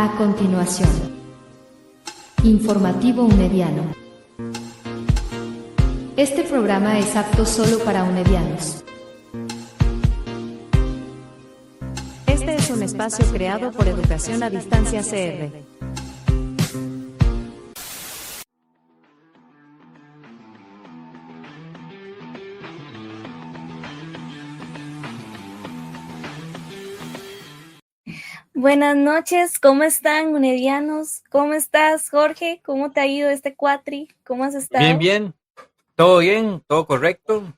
A continuación, informativo unediano. Este programa es apto solo para unedianos. Este es un espacio creado por Educación a Distancia CR. Buenas noches, ¿cómo están, unedianos? ¿Cómo estás, Jorge? ¿Cómo te ha ido este cuatri? ¿Cómo has estado? Bien, todo correcto.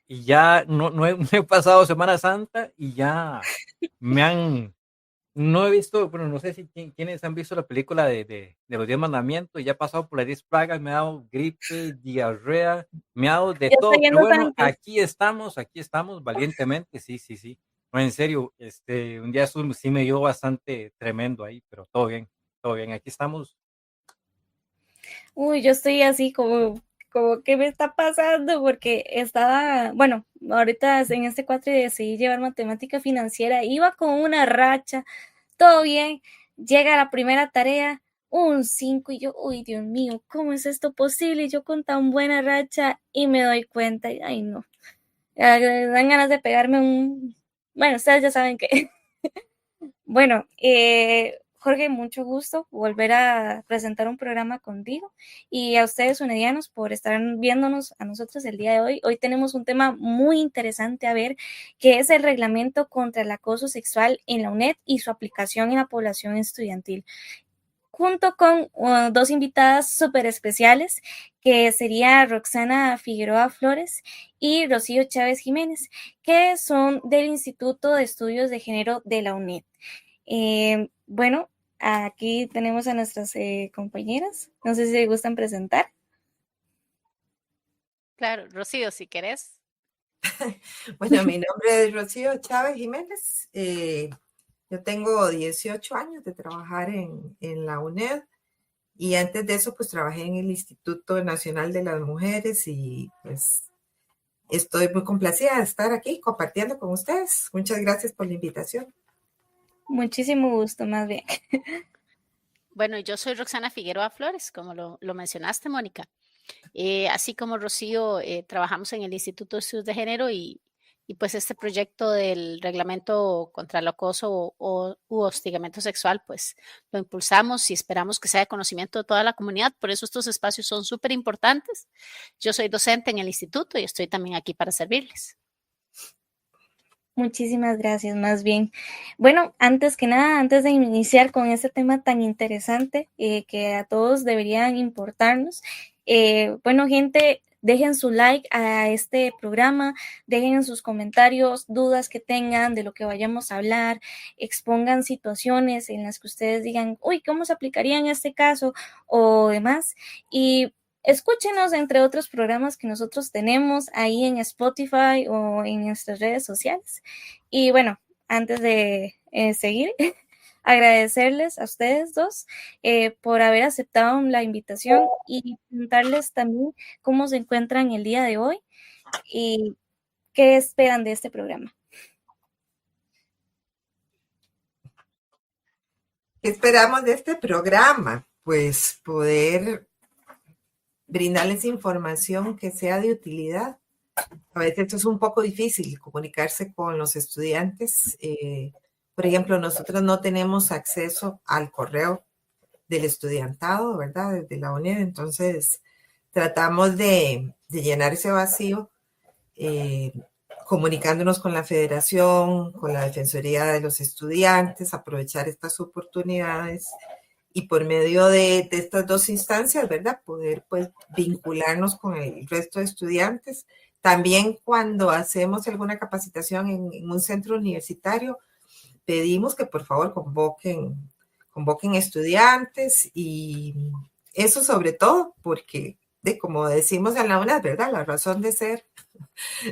Y ya no he pasado Semana Santa y ya no he visto, bueno, no sé si quienes han visto la película de los 10 mandamientos, ya he pasado por las 10 plagas, me ha dado gripe, diarrea, me ha dado de Ya todo, estoy pero yendo bueno, tanques. aquí estamos valientemente, sí. No, en serio, un día eso sí me dio bastante tremendo ahí, pero todo bien, aquí estamos. Uy, yo estoy así como ¿qué me está pasando? Porque estaba, bueno, ahorita en este cuatri decidí llevar matemática financiera, iba con una racha, todo bien, llega la primera tarea, un 5 y yo, uy, Dios mío, ¿cómo es esto posible? Y yo con tan buena racha y me doy cuenta, y, ay no, dan ganas de pegarme bueno, ustedes ya saben que. Bueno, Jorge, mucho gusto volver a presentar un programa contigo y a ustedes, unedianos, por estar viéndonos a nosotros el día de hoy. Hoy tenemos un tema muy interesante a ver, que es el reglamento contra el acoso sexual en la UNED y su aplicación en la población estudiantil, junto con dos invitadas súper especiales, que sería Roxana Figueroa Flores y Rocío Chávez Jiménez, que son del Instituto de Estudios de Género de la UNED. Bueno, aquí tenemos a nuestras compañeras. No sé si les gustan presentar. Claro, Rocío, si querés. Bueno, mi nombre es Rocío Chávez Jiménez. Yo tengo 18 años de trabajar en la UNED y antes de eso pues trabajé en el Instituto Nacional de las Mujeres y pues estoy muy complacida de estar aquí compartiendo con ustedes. Muchas gracias por la invitación. Muchísimo gusto, más bien. Bueno, yo soy Roxana Figueroa Flores, como lo mencionaste, Mónica. Así como Rocío, trabajamos en el Instituto de Estudios de Género y pues este proyecto del reglamento contra el acoso u hostigamiento sexual, pues lo impulsamos y esperamos que sea de conocimiento de toda la comunidad. Por eso estos espacios son súper importantes. Yo soy docente en el instituto y estoy también aquí para servirles. Muchísimas gracias, más bien. Bueno, antes que nada, antes de iniciar con este tema tan interesante que a todos deberían importarnos, bueno, gente, dejen su like a este programa, dejen en sus comentarios dudas que tengan de lo que vayamos a hablar, expongan situaciones en las que ustedes digan, uy, ¿cómo se aplicaría en este caso? O demás. Y escúchenos entre otros programas que nosotros tenemos ahí en Spotify o en nuestras redes sociales. Y bueno, antes de seguir, agradecerles a ustedes dos por haber aceptado la invitación y preguntarles también cómo se encuentran el día de hoy y qué esperan de este programa. ¿Qué esperamos de este programa? Pues poder brindarles información que sea de utilidad. A veces es un poco difícil comunicarse con los estudiantes. Por ejemplo, nosotros no tenemos acceso al correo del estudiantado, ¿verdad? Desde la UNED. Entonces, tratamos de llenar ese vacío comunicándonos con la federación, con la Defensoría de los Estudiantes, aprovechar estas oportunidades y por medio de estas dos instancias, ¿verdad? Poder pues vincularnos con el resto de estudiantes. También cuando hacemos alguna capacitación en un centro universitario, pedimos que por favor convoquen estudiantes y eso sobre todo porque, como decimos en la UNED, ¿verdad? La razón de ser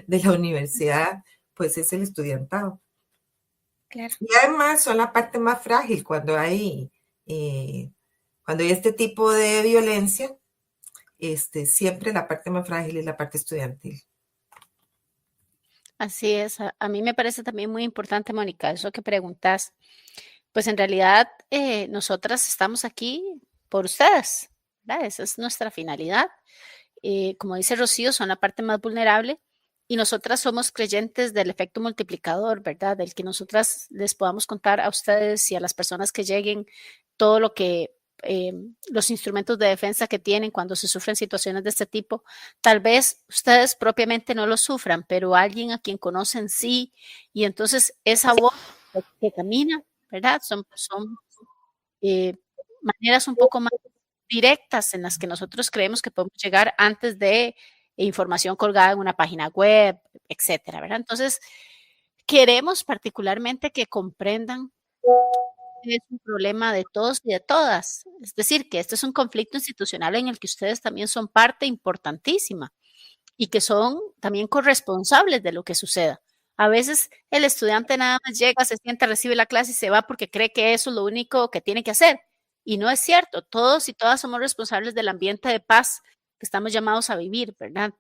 de la universidad pues es el estudiantado. Claro. Y además son la parte más frágil cuando hay este tipo de violencia, siempre la parte más frágil es la parte estudiantil. Así es, a mí me parece también muy importante, Mónica, eso que preguntas, Pues en realidad nosotras estamos aquí por ustedes, ¿verdad? Esa es nuestra finalidad. Como dice Rocío, son la parte más vulnerable y nosotras somos creyentes del efecto multiplicador, ¿verdad? Del que nosotras les podamos contar a ustedes y a las personas que lleguen todo lo que los instrumentos de defensa que tienen cuando se sufren situaciones de este tipo. Tal vez ustedes propiamente no lo sufran, pero alguien a quien conocen sí, y entonces esa voz que camina, ¿verdad? Son maneras un poco más directas en las que nosotros creemos que podemos llegar antes de información colgada en una página web, etcétera, ¿verdad? Entonces, queremos particularmente que comprendan que es un problema de todos y de todas. Es decir, que este es un conflicto institucional en el que ustedes también son parte importantísima y que son también corresponsables de lo que suceda. A veces el estudiante nada más llega, se sienta, recibe la clase y se va porque cree que eso es lo único que tiene que hacer. Y no es cierto. Todos y todas somos responsables del ambiente de paz que estamos llamados a vivir, ¿verdad?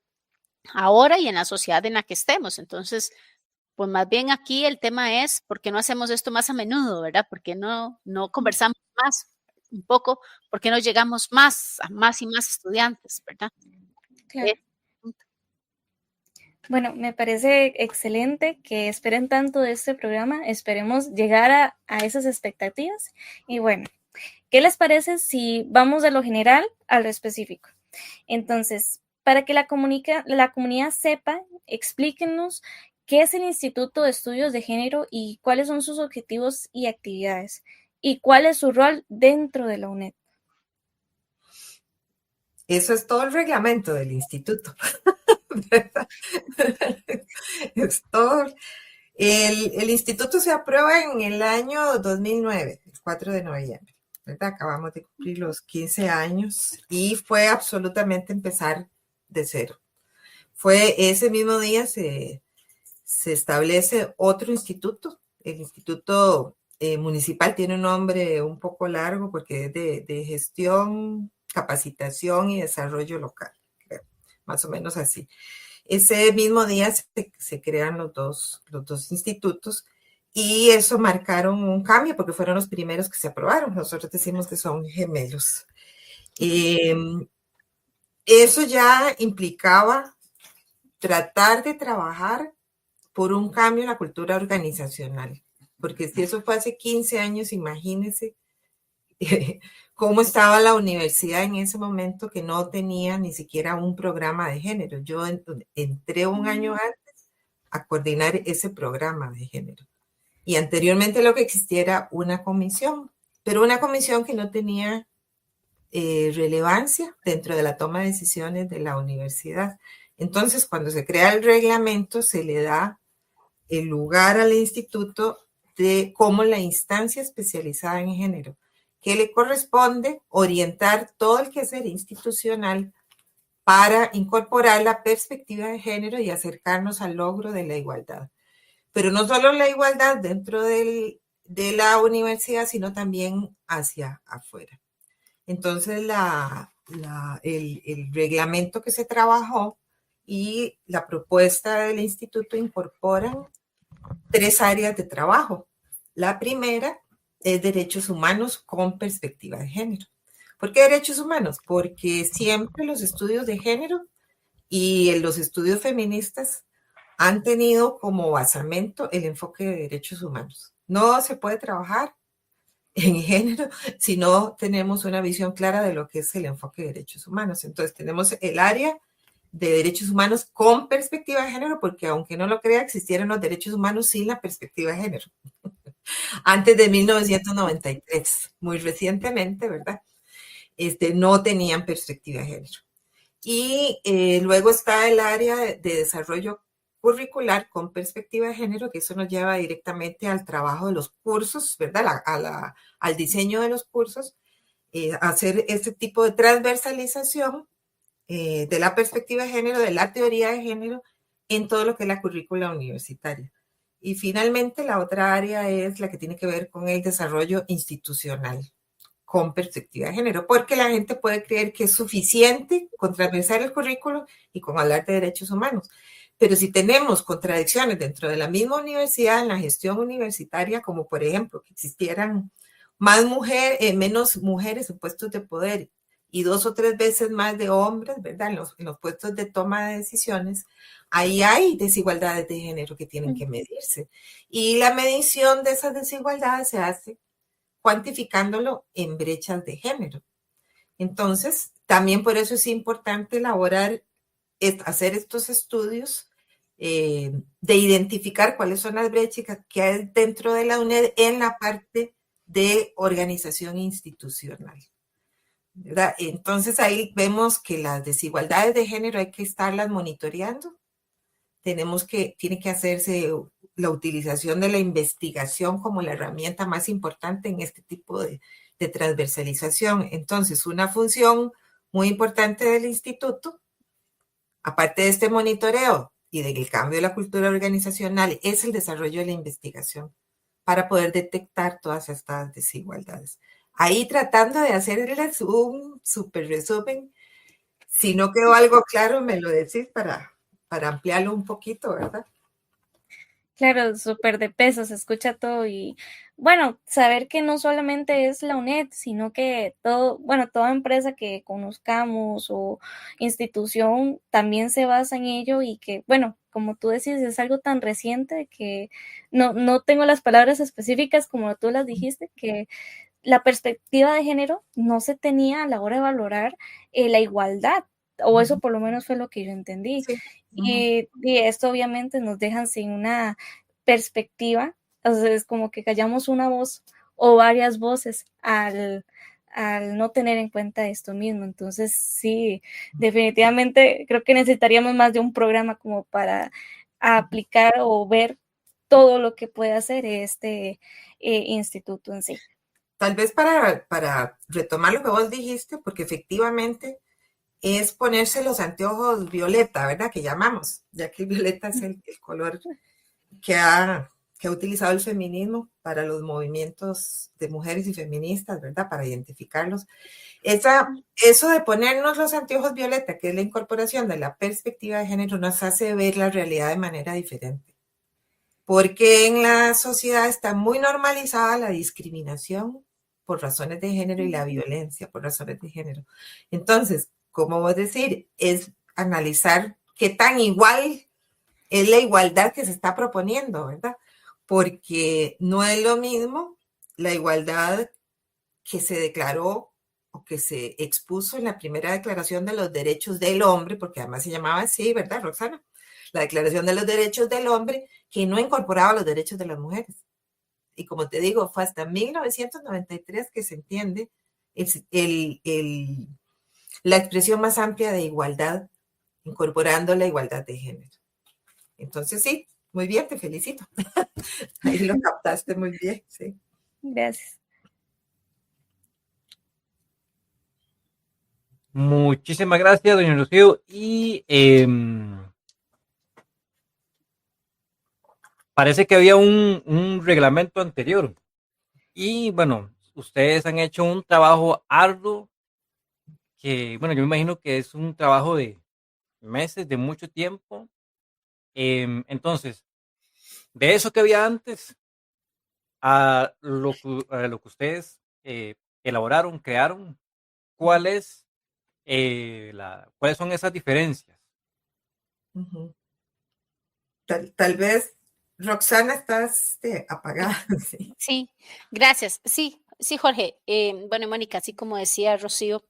Ahora y en la sociedad en la que estemos. Entonces, pues más bien aquí el tema es, ¿por qué no hacemos esto más a menudo, verdad? ¿Por qué no conversamos más un poco? ¿Por qué no llegamos más a más y más estudiantes, verdad? Claro. Bueno, me parece excelente que esperen tanto de este programa. Esperemos llegar a esas expectativas. Y bueno, ¿qué les parece si vamos de lo general a lo específico? Entonces, para que la comunidad sepa, explíquenos qué es el Instituto de Estudios de Género y cuáles son sus objetivos y actividades, y cuál es su rol dentro de la UNED. Eso es todo el reglamento del instituto. Es todo. El instituto se aprueba en el año 2009, el 4 de noviembre, ¿verdad? Acabamos de cumplir los 15 años y fue absolutamente empezar de cero. Fue ese mismo día se establece otro instituto. El instituto municipal tiene un nombre un poco largo porque es de gestión, capacitación y desarrollo local, creo, más o menos así. Ese mismo día se crean los dos institutos y eso marcaron un cambio porque fueron los primeros que se aprobaron. Nosotros decimos que son gemelos. Eso ya implicaba tratar de trabajar por un cambio en la cultura organizacional, porque si eso fue hace 15 años, imagínense cómo estaba la universidad en ese momento que no tenía ni siquiera un programa de género. Yo entré un año antes a coordinar ese programa de género. Y anteriormente lo que existía era una comisión, pero una comisión que no tenía relevancia dentro de la toma de decisiones de la universidad. Entonces, cuando se crea el reglamento, se le da el lugar al instituto de como la instancia especializada en género, que le corresponde orientar todo el quehacer institucional para incorporar la perspectiva de género y acercarnos al logro de la igualdad. Pero no solo la igualdad dentro de la universidad, sino también hacia afuera. Entonces, el reglamento que se trabajó y la propuesta del instituto incorporan 3 áreas de trabajo. La primera es derechos humanos con perspectiva de género. ¿Por qué derechos humanos? Porque siempre los estudios de género y los estudios feministas han tenido como basamento el enfoque de derechos humanos. No se puede trabajar en género si no tenemos una visión clara de lo que es el enfoque de derechos humanos. Entonces tenemos el área de derechos humanos con perspectiva de género, porque aunque no lo crea, existieron los derechos humanos sin la perspectiva de género. Antes de 1993, muy recientemente, ¿verdad? No tenían perspectiva de género. Y luego está el área de desarrollo curricular con perspectiva de género, que eso nos lleva directamente al trabajo de los cursos, ¿verdad? Al diseño de los cursos, hacer este tipo de transversalización de la perspectiva de género, de la teoría de género, en todo lo que es la currícula universitaria. Y finalmente, la otra área es la que tiene que ver con el desarrollo institucional con perspectiva de género, porque la gente puede creer que es suficiente con transversar el currículo y con hablar de derechos humanos. Pero si tenemos contradicciones dentro de la misma universidad, en la gestión universitaria, como por ejemplo que existieran menos mujeres en puestos de poder y 2 o 3 veces más de hombres, ¿verdad? En los puestos de toma de decisiones, ahí hay desigualdades de género que tienen que medirse. Y la medición de esas desigualdades se hace cuantificándolo en brechas de género. Entonces, también por eso es importante hacer estos estudios de identificar cuáles son las brechas que hay dentro de la UNED en la parte de organización institucional, ¿verdad? Entonces ahí vemos que las desigualdades de género hay que estarlas monitoreando. Tiene que hacerse la utilización de la investigación como la herramienta más importante en este tipo de transversalización. Entonces, una función muy importante del instituto, aparte de este monitoreo y del cambio de la cultura organizacional, es el desarrollo de la investigación para poder detectar todas estas desigualdades. Ahí tratando de hacerles un súper resumen. Si no quedó algo claro, me lo decís para ampliarlo un poquito, ¿verdad? Claro, súper de peso, se escucha todo y bueno, saber que no solamente es la UNED, sino que toda empresa que conozcamos o institución también se basa en ello y que, bueno, como tú decís, es algo tan reciente que no tengo las palabras específicas como tú las dijiste, que la perspectiva de género no se tenía a la hora de valorar la igualdad, o eso por lo menos fue lo que yo entendí. Sí. Y esto obviamente nos deja sin una perspectiva, entonces es como que callamos una voz o varias voces al no tener en cuenta esto mismo. Entonces, sí, definitivamente creo que necesitaríamos más de un programa como para aplicar o ver todo lo que puede hacer este instituto en sí. Tal vez para retomar lo que vos dijiste, porque efectivamente es ponerse los anteojos violeta, ¿verdad? Que llamamos, ya que el violeta es el color que ha utilizado el feminismo para los movimientos de mujeres y feministas, ¿verdad? Para identificarlos. Eso de ponernos los anteojos violeta, que es la incorporación de la perspectiva de género, nos hace ver la realidad de manera diferente. Porque en la sociedad está muy normalizada la discriminación por razones de género y la violencia por razones de género. Entonces, como vos decir, es analizar qué tan igual es la igualdad que se está proponiendo, ¿verdad? Porque no es lo mismo la igualdad que se declaró o que se expuso en la primera Declaración de los Derechos del Hombre, porque además se llamaba así, ¿verdad, Roxana? La Declaración de los Derechos del Hombre, que no incorporaba los derechos de las mujeres. Y como te digo, fue hasta 1993 que se entiende la expresión más amplia de igualdad, incorporando la igualdad de género. Entonces, sí, muy bien, te felicito. Ahí lo captaste muy bien, sí. Gracias. Muchísimas gracias, doña Rocío. Y parece que había un reglamento anterior. Y bueno, ustedes han hecho un trabajo arduo que, bueno, yo me imagino que es un trabajo de meses, de mucho tiempo. Entonces, de eso que había antes a lo que ustedes elaboraron, crearon, ¿cuáles son esas diferencias? Uh-huh. Tal vez, Roxana, estás apagada. Sí. Sí, gracias. Sí, Jorge. Bueno, Mónica, así como decía Rocío,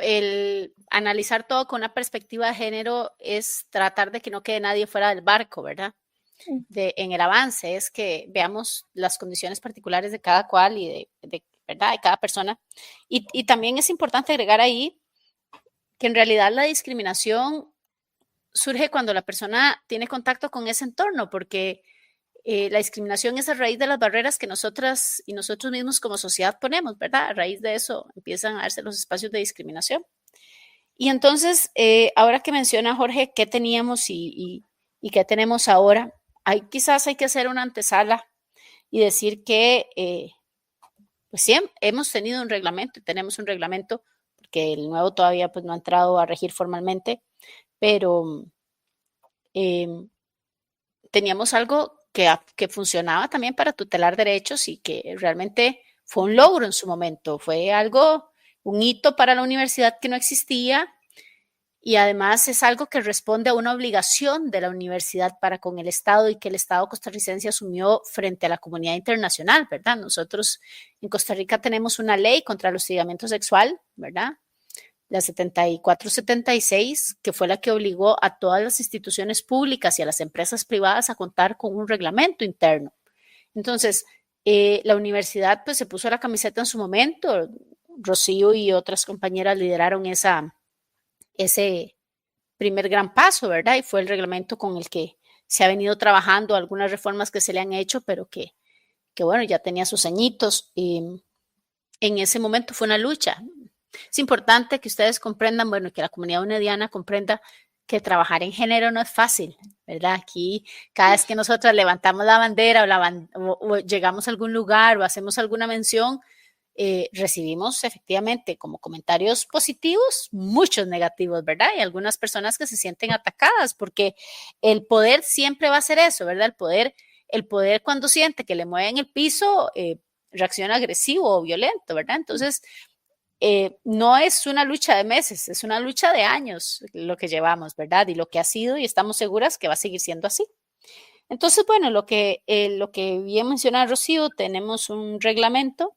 el analizar todo con una perspectiva de género es tratar de que no quede nadie fuera del barco, ¿verdad? En el avance es que veamos las condiciones particulares de cada cual y ¿verdad? De cada persona. Y también es importante agregar ahí que en realidad la discriminación surge cuando la persona tiene contacto con ese entorno, porque la discriminación es a raíz de las barreras que nosotras y nosotros mismos como sociedad ponemos, ¿verdad? A raíz de eso empiezan a darse los espacios de discriminación. Y entonces, ahora que menciona Jorge qué teníamos y qué tenemos ahora, quizás hay que hacer una antesala y decir que, pues sí, hemos tenido un reglamento y tenemos un reglamento, porque el nuevo todavía pues, no ha entrado a regir formalmente, pero teníamos algo que funcionaba también para tutelar derechos y que realmente fue un logro en su momento, fue algo, un hito para la universidad que no existía y además es algo que responde a una obligación de la universidad para con el Estado y que el Estado costarricense asumió frente a la comunidad internacional, ¿verdad? Nosotros en Costa Rica tenemos una ley contra el hostigamiento sexual, ¿verdad? La 7476, que fue la que obligó a todas las instituciones públicas y a las empresas privadas a contar con un reglamento interno. Entonces, la universidad pues se puso la camiseta en su momento, Rocío y otras compañeras lideraron ese primer gran paso, ¿verdad? Y fue el reglamento con el que se ha venido trabajando, algunas reformas que se le han hecho, pero que bueno, ya tenía sus añitos. Y en ese momento fue una lucha. Es importante que ustedes comprendan, bueno, que la comunidad unediana comprenda que trabajar en género no es fácil, ¿verdad? Aquí, cada vez que nosotros levantamos la bandera o llegamos a algún lugar o hacemos alguna mención, recibimos efectivamente como comentarios positivos, muchos negativos, ¿verdad? Y algunas personas que se sienten atacadas porque el poder siempre va a ser eso, ¿verdad? El poder cuando siente que le mueven el piso, reacciona agresivo o violento, ¿verdad? Entonces, no es una lucha de meses, es una lucha de años lo que llevamos, ¿verdad? Y lo que ha sido y estamos seguras que va a seguir siendo así. Entonces, bueno, lo que bien mencionaba Rocío, tenemos un reglamento,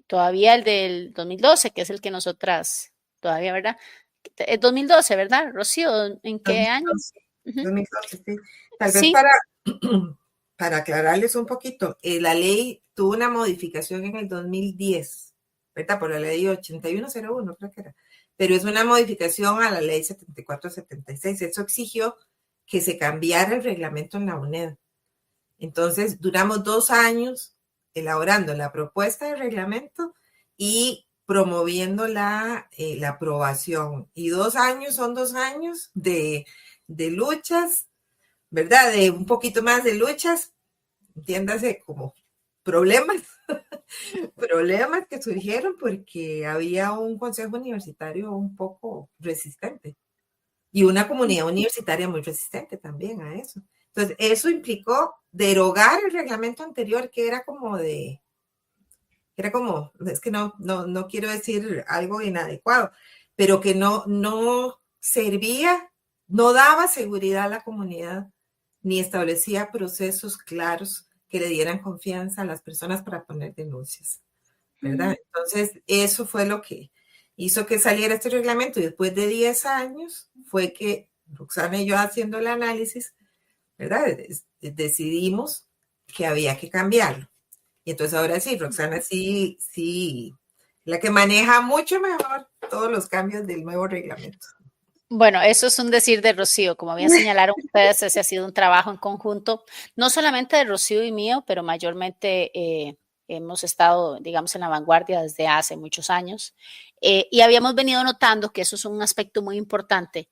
todavía el del 2012, que es el que nosotras, todavía, ¿verdad? El 2012, ¿verdad, Rocío? ¿En qué año? 2012, sí. Tal vez Sí. para aclararles un poquito, la ley tuvo una modificación en el 2010, ¿verdad? Por la ley 8101, creo que era. Pero es una modificación a la ley 7476. Eso exigió que se cambiara el reglamento en la UNED. Entonces, duramos 2 años elaborando la propuesta de reglamento y promoviendo la aprobación. Y 2 años son 2 años de luchas, ¿verdad? De un poquito más de luchas, entiéndase como problemas, problemas que surgieron porque había un consejo universitario un poco resistente y una comunidad universitaria muy resistente también a eso. Entonces, eso implicó derogar el reglamento anterior que era como, es que no quiero decir algo inadecuado, pero que no servía, no daba seguridad a la comunidad, ni establecía procesos claros que le dieran confianza a las personas para poner denuncias, ¿verdad? Entonces, eso fue lo que hizo que saliera este reglamento y después de 10 años fue que Roxana y yo haciendo el análisis, ¿verdad? Decidimos que había que cambiarlo. Y entonces ahora sí, Roxana sí, la que maneja mucho mejor todos los cambios del nuevo reglamento. Bueno, eso es un decir de Rocío. Como bien señalaron ustedes, ese ha sido un trabajo en conjunto, no solamente de Rocío y mío, pero mayormente hemos estado, digamos, en la vanguardia desde hace muchos años. Y habíamos venido notando que eso es un aspecto muy importante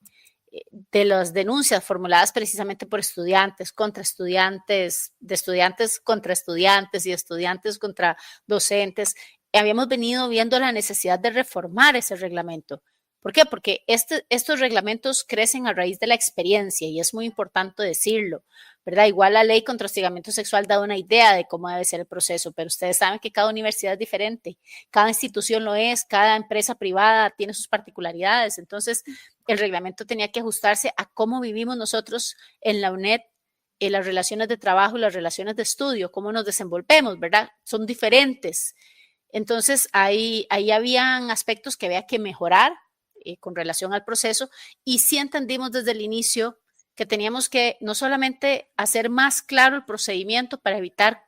de las denuncias formuladas precisamente por estudiantes contra estudiantes, de estudiantes contra estudiantes y estudiantes contra docentes. Habíamos venido viendo la necesidad de reformar ese reglamento. ¿Por qué? Porque estos reglamentos crecen a raíz de la experiencia y es muy importante decirlo, ¿verdad? Igual la ley contra hostigamiento sexual da una idea de cómo debe ser el proceso, pero ustedes saben que cada universidad es diferente, cada institución lo es, cada empresa privada tiene sus particularidades, entonces el reglamento tenía que ajustarse a cómo vivimos nosotros en la UNED, en las relaciones de trabajo y las relaciones de estudio, cómo nos desenvolvemos, ¿verdad? Son diferentes. Entonces ahí habían aspectos que había que mejorar con relación al proceso y sí entendimos desde el inicio que teníamos que no solamente hacer más claro el procedimiento para evitar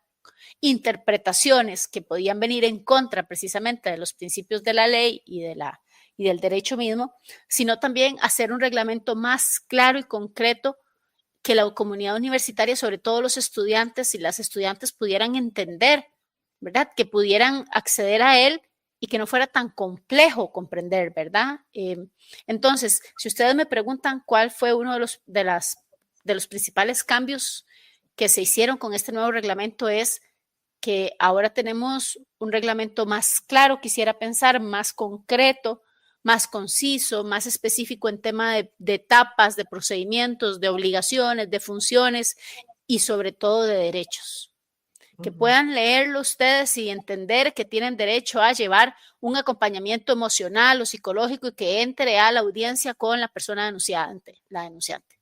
interpretaciones que podían venir en contra precisamente de los principios de la ley y del derecho mismo, sino también hacer un reglamento más claro y concreto que la comunidad universitaria, sobre todo los estudiantes y las estudiantes pudieran entender, ¿verdad? Que pudieran acceder a él y que no fuera tan complejo comprender, ¿verdad? Entonces, si ustedes me preguntan cuál fue uno de los principales cambios que se hicieron con este nuevo reglamento es que ahora tenemos un reglamento más claro, quisiera pensar, más concreto, más conciso, más específico en tema de etapas, de procedimientos, de obligaciones, de funciones y sobre todo de derechos. Que puedan leerlo ustedes y entender que tienen derecho a llevar un acompañamiento emocional o psicológico y que entre a la audiencia con la persona denunciante, la denunciante.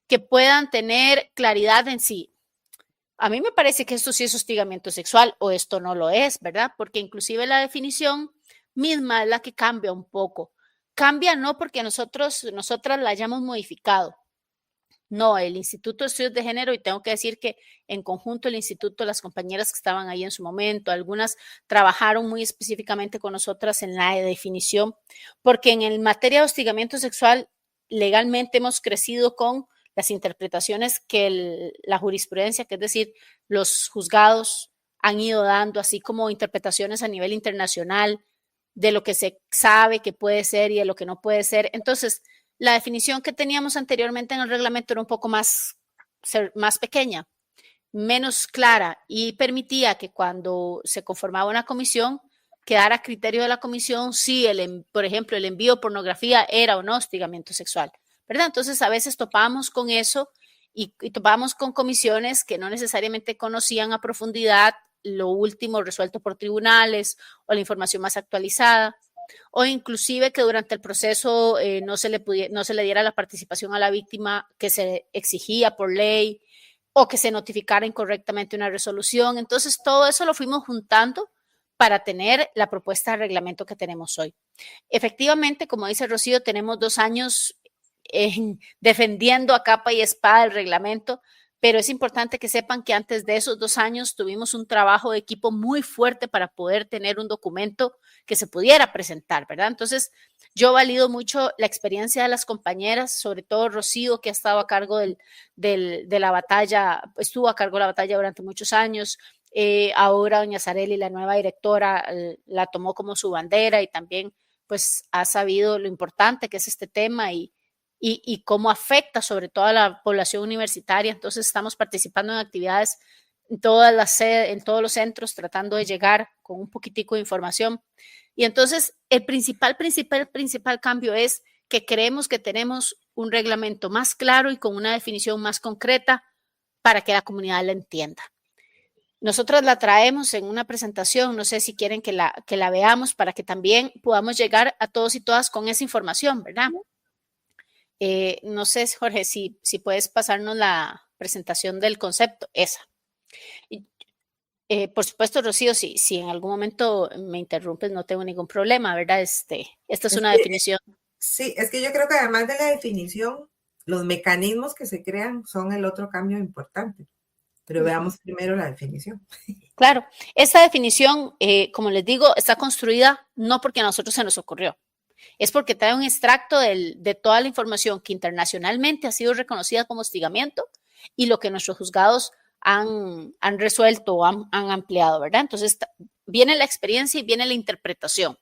Que puedan tener claridad en sí. A mí me parece que esto sí es hostigamiento sexual o esto no lo es, ¿verdad? Porque inclusive la definición misma es la que cambia un poco. Cambia no porque nosotras la hayamos modificado. No, el Instituto de Estudios de Género, y tengo que decir que en conjunto el instituto, las compañeras que estaban ahí en su momento, algunas trabajaron muy específicamente con nosotras en la definición, porque en materia de hostigamiento sexual legalmente hemos crecido con las interpretaciones que la jurisprudencia, que es decir, los juzgados han ido dando, así como interpretaciones a nivel internacional de lo que se sabe que puede ser y de lo que no puede ser. Entonces, la definición que teníamos anteriormente en el reglamento era un poco más pequeña, menos clara y permitía que cuando se conformaba una comisión quedara a criterio de la comisión si, por ejemplo, el envío de pornografía era o no hostigamiento sexual, ¿verdad? Entonces, a veces topábamos con eso y topábamos con comisiones que no necesariamente conocían a profundidad lo último resuelto por tribunales o la información más actualizada, o inclusive que durante el proceso no se le diera la participación a la víctima que se exigía por ley o que se notificara incorrectamente una resolución. Entonces, todo eso lo fuimos juntando para tener la propuesta de reglamento que tenemos hoy. Efectivamente, como dice Rocío, tenemos 2 años defendiendo a capa y espada el reglamento, pero es importante que sepan que antes de esos 2 años tuvimos un trabajo de equipo muy fuerte para poder tener un documento que se pudiera presentar, ¿verdad? Entonces, yo valido mucho la experiencia de las compañeras, sobre todo Rocío, que ha estado a cargo de la batalla, estuvo a cargo de la batalla durante muchos años. Ahora doña Sareli, la nueva directora, la tomó como su bandera y también pues ha sabido lo importante que es este tema y cómo afecta sobre todo a la población universitaria. Entonces estamos participando en actividades en todos los centros, tratando de llegar con un poquitico de información. Y entonces el principal cambio es que creemos que tenemos un reglamento más claro y con una definición más concreta para que la comunidad la entienda. Nosotros la traemos en una presentación, no sé si quieren que la veamos para que también podamos llegar a todos y todas con esa información, ¿verdad? No sé, Jorge, si puedes pasarnos la presentación del concepto, esa. Por supuesto, Rocío, si en algún momento me interrumpes, no tengo ningún problema, ¿verdad? Esta es una definición. Sí, es que yo creo que además de la definición, los mecanismos que se crean son el otro cambio importante. Pero veamos primero la definición. Claro, esta definición, como les digo, está construida no porque a nosotros se nos ocurrió. Es porque trae un extracto de toda la información que internacionalmente ha sido reconocida como hostigamiento y lo que nuestros juzgados han resuelto o han ampliado, ¿verdad? Entonces, viene la experiencia y viene la interpretación.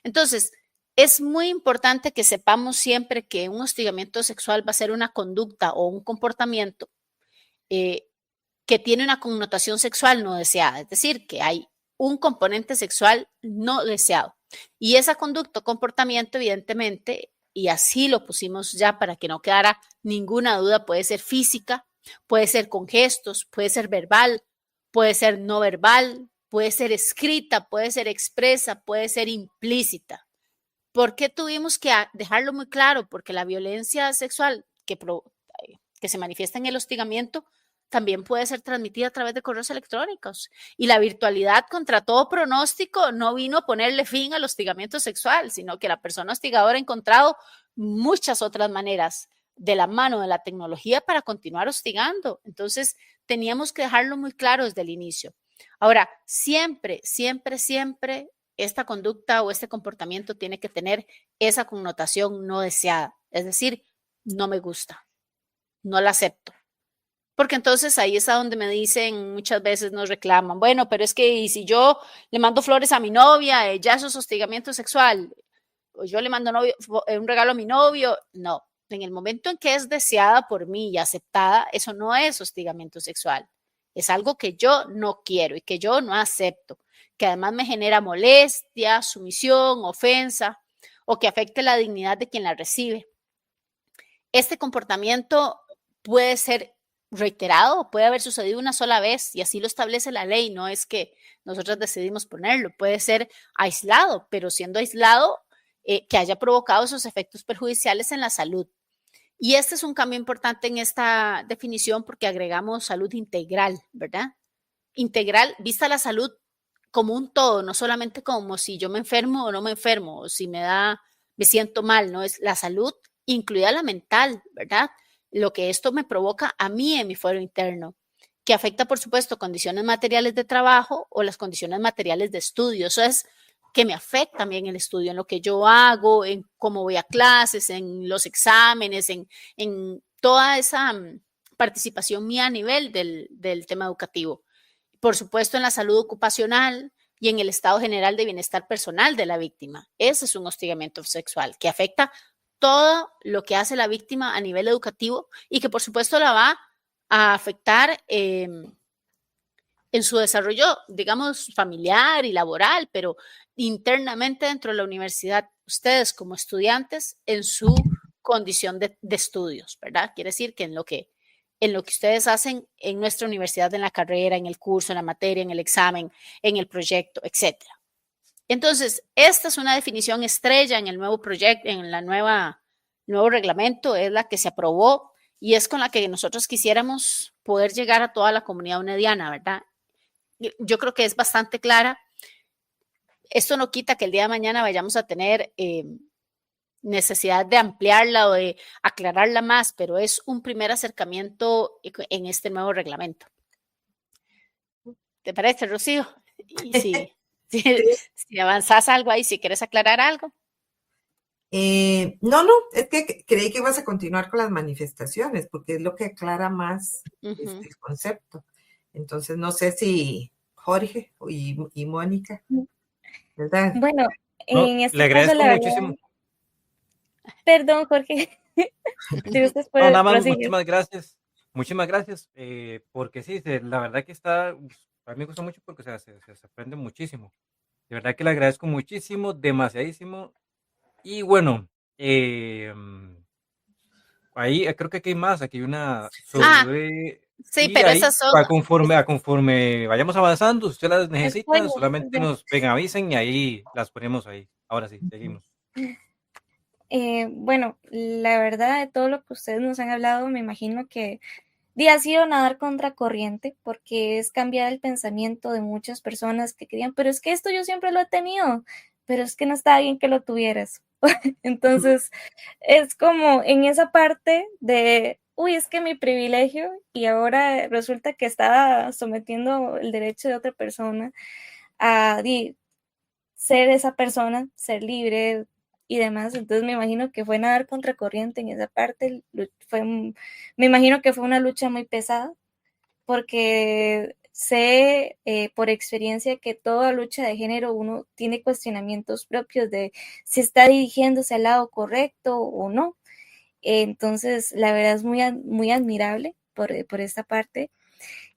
Entonces, es muy importante que sepamos siempre que un hostigamiento sexual va a ser una conducta o un comportamiento que tiene una connotación sexual no deseada, es decir, que hay un componente sexual no deseado. Y esa conducta o comportamiento, evidentemente, y así lo pusimos ya para que no quedara ninguna duda, puede ser física, puede ser con gestos, puede ser verbal, puede ser no verbal, puede ser escrita, puede ser expresa, puede ser implícita. ¿Por qué tuvimos que dejarlo muy claro? Porque la violencia sexual que se manifiesta en el hostigamiento también puede ser transmitida a través de correos electrónicos. Y la virtualidad, contra todo pronóstico, no vino a ponerle fin al hostigamiento sexual, sino que la persona hostigadora ha encontrado muchas otras maneras de la mano de la tecnología para continuar hostigando. Entonces, teníamos que dejarlo muy claro desde el inicio. Ahora, siempre, siempre, siempre esta conducta o este comportamiento tiene que tener esa connotación no deseada. Es decir, no me gusta, no la acepto. Porque entonces ahí es a donde me dicen, muchas veces nos reclaman, bueno, pero es que ¿y si yo le mando flores a mi novia, ya eso es hostigamiento sexual? O yo le mando un regalo a mi novio. No, en el momento en que es deseada por mí y aceptada, eso no es hostigamiento sexual. Es algo que yo no quiero y que yo no acepto, que además me genera molestia, sumisión, ofensa. o que afecte la dignidad de quien la recibe. Este comportamiento puede ser reiterado, puede haber sucedido una sola vez y así lo establece la ley, no es que nosotros decidimos ponerlo, puede ser aislado, pero siendo aislado, que haya provocado esos efectos perjudiciales en la salud. Y este es un cambio importante en esta definición porque agregamos salud integral, ¿verdad? Integral, vista la salud como un todo, no solamente como si yo me enfermo o no me enfermo, o si me siento mal, no, es la salud incluida la mental, ¿verdad? Lo que esto me provoca a mí en mi fuero interno, que afecta, por supuesto, condiciones materiales de trabajo o las condiciones materiales de estudio. Eso es que me afecta también el estudio, en lo que yo hago, en cómo voy a clases, en los exámenes, en toda esa participación mía a nivel del tema educativo. Por supuesto, en la salud ocupacional y en el estado general de bienestar personal de la víctima. Ese es un hostigamiento sexual que afecta todo lo que hace la víctima a nivel educativo y que por supuesto la va a afectar en su desarrollo, digamos, familiar y laboral, pero internamente dentro de la universidad, ustedes como estudiantes en su condición de estudios, ¿verdad? Quiere decir que en lo que ustedes hacen en nuestra universidad, en la carrera, en el curso, en la materia, en el examen, en el proyecto, etcétera. Entonces, esta es una definición estrella en el nuevo proyecto, en la nuevo reglamento, es la que se aprobó y es con la que nosotros quisiéramos poder llegar a toda la comunidad unediana, ¿verdad? Yo creo que es bastante clara. Esto no quita que el día de mañana vayamos a tener necesidad de ampliarla o de aclararla más, pero es un primer acercamiento en este nuevo reglamento. ¿Te parece, Rocío? Y sí. Si avanzas algo ahí, si quieres aclarar algo. No, es que creí que ibas a continuar con las manifestaciones, porque es lo que aclara más el concepto. Entonces, no sé si Jorge y Mónica, ¿verdad? Bueno, No, en este le caso, agradezco la muchísimo. verdad, perdón, Jorge, si usted No, puede nada más, proseguir. muchísimas gracias. Muchísimas gracias, porque sí, la verdad que está, a mí me gusta mucho porque o sea, se aprende muchísimo. De verdad que le agradezco muchísimo, demasiadísimo. Y bueno, ahí creo que aquí hay más, aquí hay una sobre... Sí, Y pero ahí, esas son... conforme vayamos avanzando, si ustedes las necesitan, Spoiler, solamente nos vengan, avisen y ahí las ponemos ahí. Ahora sí, seguimos. Bueno, la verdad de todo lo que ustedes nos han hablado, me imagino que ha sido nadar contra corriente, porque es cambiar el pensamiento de muchas personas que querían, pero es que esto yo siempre lo he tenido, pero es que no está bien que lo tuvieras. Entonces, es como en esa parte de, uy, es que mi privilegio y ahora resulta que estaba sometiendo el derecho de otra persona a ser esa persona, ser libre y demás. Entonces me imagino que fue nadar contra corriente en esa parte. Me imagino que fue una lucha muy pesada, porque sé por experiencia que toda lucha de género uno tiene cuestionamientos propios de si está dirigiéndose al lado correcto o no. Entonces, la verdad es muy admirable por esta parte.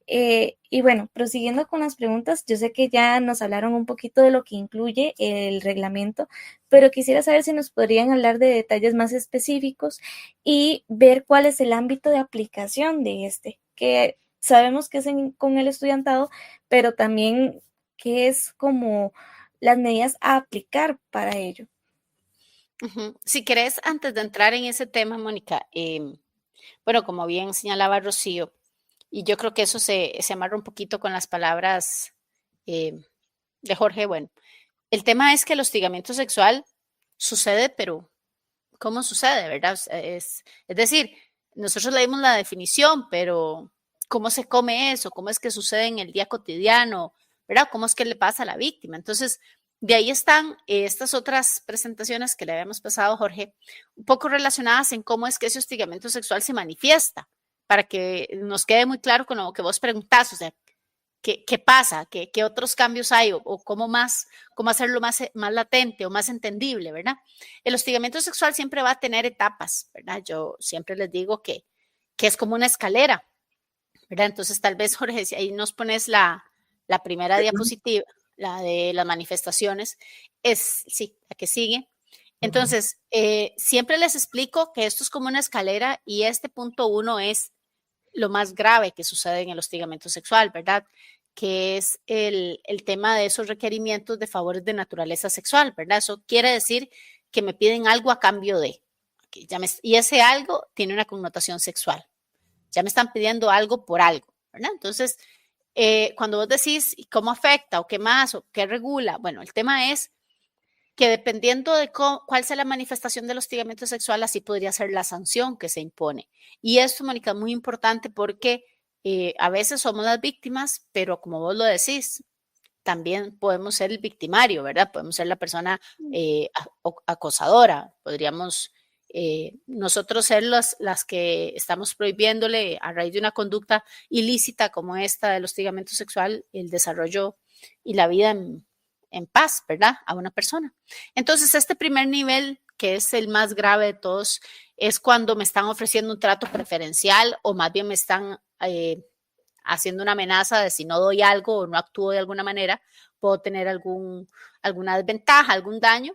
Y bueno, prosiguiendo con las preguntas, yo sé que ya nos hablaron un poquito de lo que incluye el reglamento, pero quisiera saber si nos podrían hablar de detalles más específicos y ver cuál es el ámbito de aplicación de que sabemos que es con el estudiantado, pero también qué es como las medidas a aplicar para ello. Si querés, antes de entrar en ese tema, Mónica, bueno, como bien señalaba Rocío, y yo creo que eso se amarra un poquito con las palabras de Jorge. Bueno, el tema es que el hostigamiento sexual sucede, pero ¿cómo sucede, verdad? Es decir, nosotros leímos la definición, pero ¿cómo se come eso? ¿Cómo es que sucede en el día cotidiano? ¿Verdad? ¿Cómo es que le pasa a la víctima? Entonces, de ahí están estas otras presentaciones que le habíamos pasado, Jorge, un poco relacionadas en cómo es que ese hostigamiento sexual se manifiesta, para que nos quede muy claro con lo que vos preguntás, o sea, ¿qué pasa? ¿Qué otros cambios hay? ¿O cómo hacerlo más latente o más entendible, ¿verdad? El hostigamiento sexual siempre va a tener etapas, ¿verdad? Yo siempre les digo que es como una escalera, ¿verdad? Entonces, tal vez, Jorge, si ahí nos pones la primera diapositiva, la de las manifestaciones, sí, la que sigue. Entonces, siempre les explico que esto es como una escalera y este punto 1 es lo más grave que sucede en el hostigamiento sexual, ¿verdad? Que es el tema de esos requerimientos de favores de naturaleza sexual, ¿verdad? Eso quiere decir que me piden algo a cambio de, y ese algo tiene una connotación sexual. Ya me están pidiendo algo por algo, ¿verdad? Entonces, cuando vos decís cómo afecta o qué más o qué regula, bueno, el tema es que dependiendo de cuál sea la manifestación del hostigamiento sexual, así podría ser la sanción que se impone. Y esto, Mónica, es muy importante porque a veces somos las víctimas, pero como vos lo decís, también podemos ser el victimario, ¿verdad? Podemos ser la persona acosadora, podríamos nosotros ser las que estamos prohibiéndole a raíz de una conducta ilícita como esta del hostigamiento sexual, el desarrollo y la vida en paz, ¿verdad? A una persona. Entonces, este primer nivel, que es el más grave de todos, es cuando me están ofreciendo un trato preferencial o más bien me están haciendo una amenaza de si no doy algo o no actúo de alguna manera, puedo tener alguna desventaja, algún daño.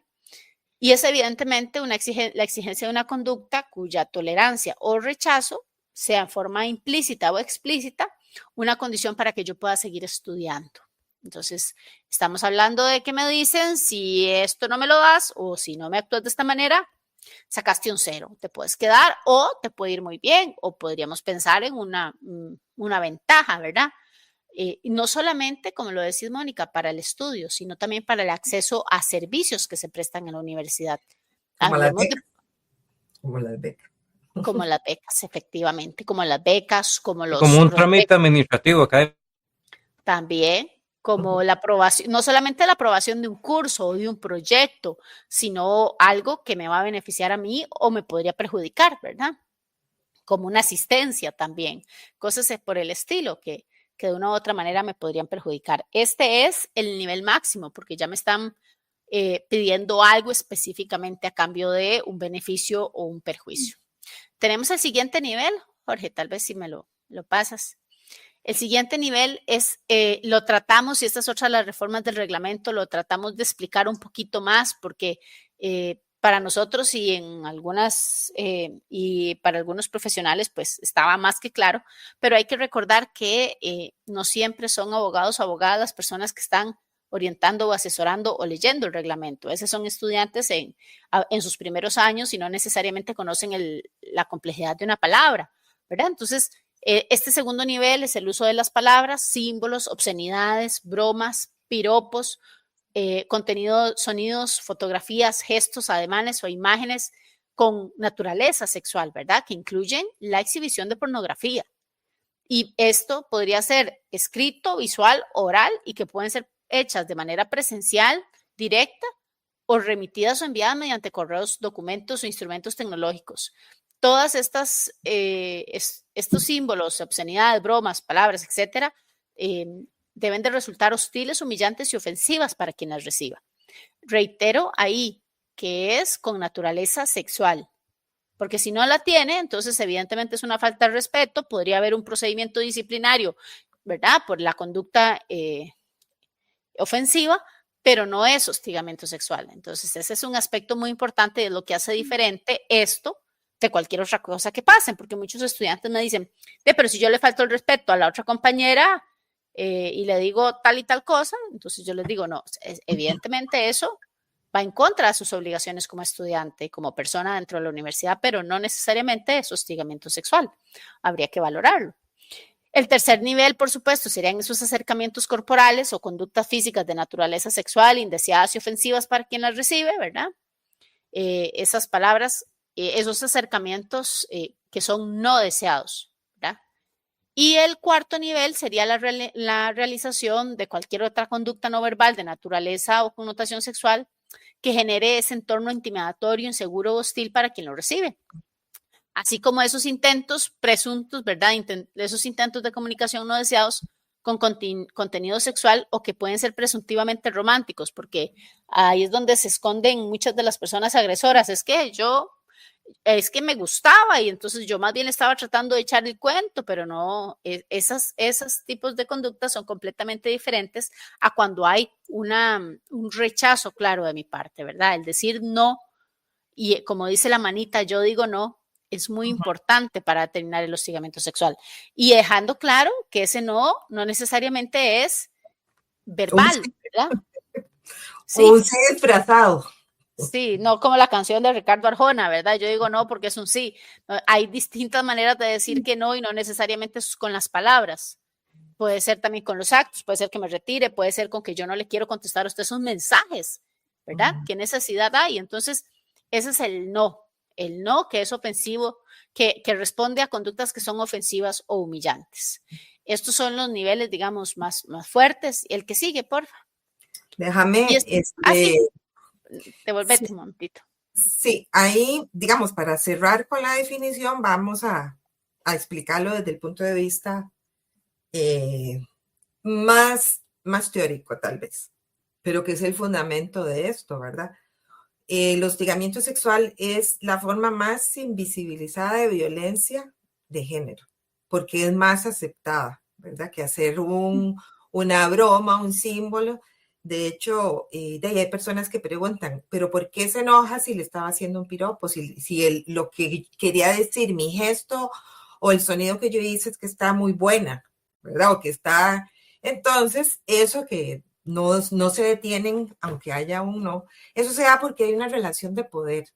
Y es evidentemente la exigencia de una conducta cuya tolerancia o rechazo sea en forma implícita o explícita una condición para que yo pueda seguir estudiando. Entonces, estamos hablando de que me dicen, si esto no me lo das o si no me actúas de esta manera, sacaste un 0, te puedes quedar o te puede ir muy bien o podríamos pensar en una ventaja, ¿verdad? Y no solamente, como lo decís, Mónica, para el estudio, sino también para el acceso a servicios que se prestan en la universidad. Como las becas. Como las becas. Como las becas, efectivamente, como las becas, como los... Como un trámite administrativo acá. También, como la aprobación, no solamente la aprobación de un curso o de un proyecto, sino algo que me va a beneficiar a mí o me podría perjudicar, ¿verdad? Como una asistencia también, cosas por el estilo que de una u otra manera me podrían perjudicar. Este es el nivel máximo porque ya me están pidiendo algo específicamente a cambio de un beneficio o un perjuicio. Tenemos el siguiente nivel, Jorge, tal vez si me lo pasas. El siguiente nivel es, lo tratamos, y esta es otra de las reformas del reglamento, lo tratamos de explicar un poquito más porque para nosotros y en algunas y para algunos profesionales pues estaba más que claro, pero hay que recordar que no siempre son abogados o abogadas las personas que están orientando o asesorando o leyendo el reglamento. Esos son estudiantes en sus primeros años y no necesariamente conocen la complejidad de una palabra, ¿verdad? Entonces, este segundo nivel es el uso de las palabras, símbolos, obscenidades, bromas, piropos, contenido, sonidos, fotografías, gestos, ademanes o imágenes con naturaleza sexual, ¿verdad? Que incluyen la exhibición de pornografía. Y esto podría ser escrito, visual, oral y que pueden ser hechas de manera presencial, directa o remitidas o enviadas mediante correos, documentos o instrumentos tecnológicos. Todas estos símbolos, obscenidades, bromas, palabras, etcétera, deben de resultar hostiles, humillantes y ofensivas para quien las reciba. Reitero ahí que es con naturaleza sexual, porque si no la tiene, entonces evidentemente es una falta de respeto, podría haber un procedimiento disciplinario, ¿verdad? Por la conducta ofensiva, pero no es hostigamiento sexual. Entonces ese es un aspecto muy importante de lo que hace diferente esto de cualquier otra cosa que pasen, porque muchos estudiantes me dicen, pero si yo le falto el respeto a la otra compañera y le digo tal y tal cosa, entonces yo les digo, no, evidentemente eso va en contra de sus obligaciones como estudiante, como persona dentro de la universidad, pero no necesariamente es hostigamiento sexual. Habría que valorarlo. El tercer nivel, por supuesto, serían esos acercamientos corporales o conductas físicas de naturaleza sexual, indeseadas y ofensivas para quien las recibe, ¿verdad? Esas palabras, esos acercamientos que son no deseados, ¿verdad? Y el cuarto nivel sería la realización de cualquier otra conducta no verbal de naturaleza o connotación sexual que genere ese entorno intimidatorio, inseguro o hostil para quien lo recibe. Así como esos intentos presuntos, ¿verdad? Esos intentos de comunicación no deseados con contenido sexual o que pueden ser presuntivamente románticos, porque ahí es donde se esconden muchas de las personas agresoras. Es que me gustaba y entonces yo más bien estaba tratando de echar el cuento, pero no, esos tipos de conductas son completamente diferentes a cuando hay un rechazo claro de mi parte, ¿verdad? El decir no y como dice la manita, yo digo no, es muy importante para determinar el hostigamiento sexual. Y dejando claro que ese no necesariamente es verbal, ¿verdad? Sí. Un sí disfrazado. Sí, no como la canción de Ricardo Arjona, ¿verdad? Yo digo no porque es un sí. Hay distintas maneras de decir que no y no necesariamente es con las palabras. Puede ser también con los actos, puede ser que me retire, puede ser con que yo no le quiero contestar a usted esos mensajes, ¿verdad? ¿Qué necesidad hay? Entonces, ese es el no que es ofensivo, que responde a conductas que son ofensivas o humillantes. Estos son los niveles, digamos, más fuertes. El que sigue, porfa. Déjame, sí. Devolvete un momentito. Sí, ahí, digamos, para cerrar con la definición, vamos a explicarlo desde el punto de vista más teórico, tal vez, pero que es el fundamento de esto, ¿verdad? El hostigamiento sexual es la forma más invisibilizada de violencia de género, porque es más aceptada, ¿verdad? Que hacer una broma, un símbolo. De hecho, hay personas que preguntan, ¿pero por qué se enoja si le estaba haciendo un piropo? Si lo que quería decir, mi gesto o el sonido que yo hice es que está muy buena, ¿verdad? O que está... Entonces, eso que no se detienen, aunque haya un no, eso se da porque hay una relación de poder.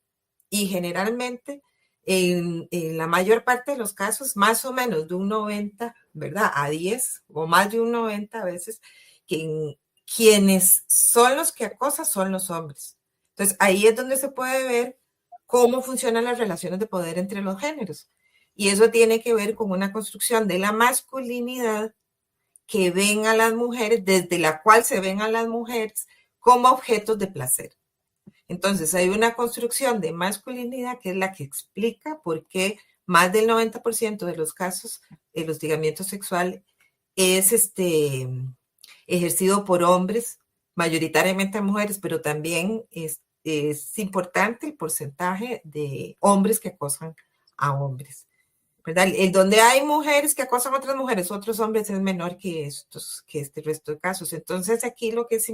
Y generalmente, en la mayor parte de los casos, más o menos de un 90, ¿verdad? A 10 o más de un 90 a veces, quienes son los que acosan son los hombres. Entonces, ahí es donde se puede ver cómo funcionan las relaciones de poder entre los géneros. Y eso tiene que ver con una construcción de la masculinidad que ven a las mujeres, desde la cual se ven a las mujeres como objetos de placer. Entonces, hay una construcción de masculinidad que es la que explica por qué más del 90% de los casos el hostigamiento sexual es ejercido por hombres, mayoritariamente a mujeres, pero también es importante el porcentaje de hombres que acosan a hombres, ¿verdad? El donde hay mujeres que acosan a otras mujeres, otros hombres, es menor que este resto de casos. Entonces, aquí lo que es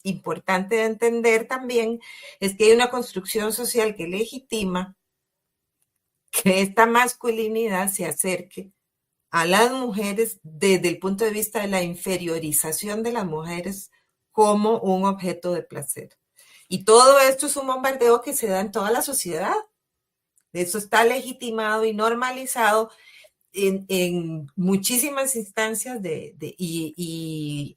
importante de entender también es que hay una construcción social que legitima que esta masculinidad se acerque a las mujeres desde el punto de vista de la inferiorización de las mujeres como un objeto de placer. Y todo esto es un bombardeo que se da en toda la sociedad. Eso está legitimado y normalizado en muchísimas instancias y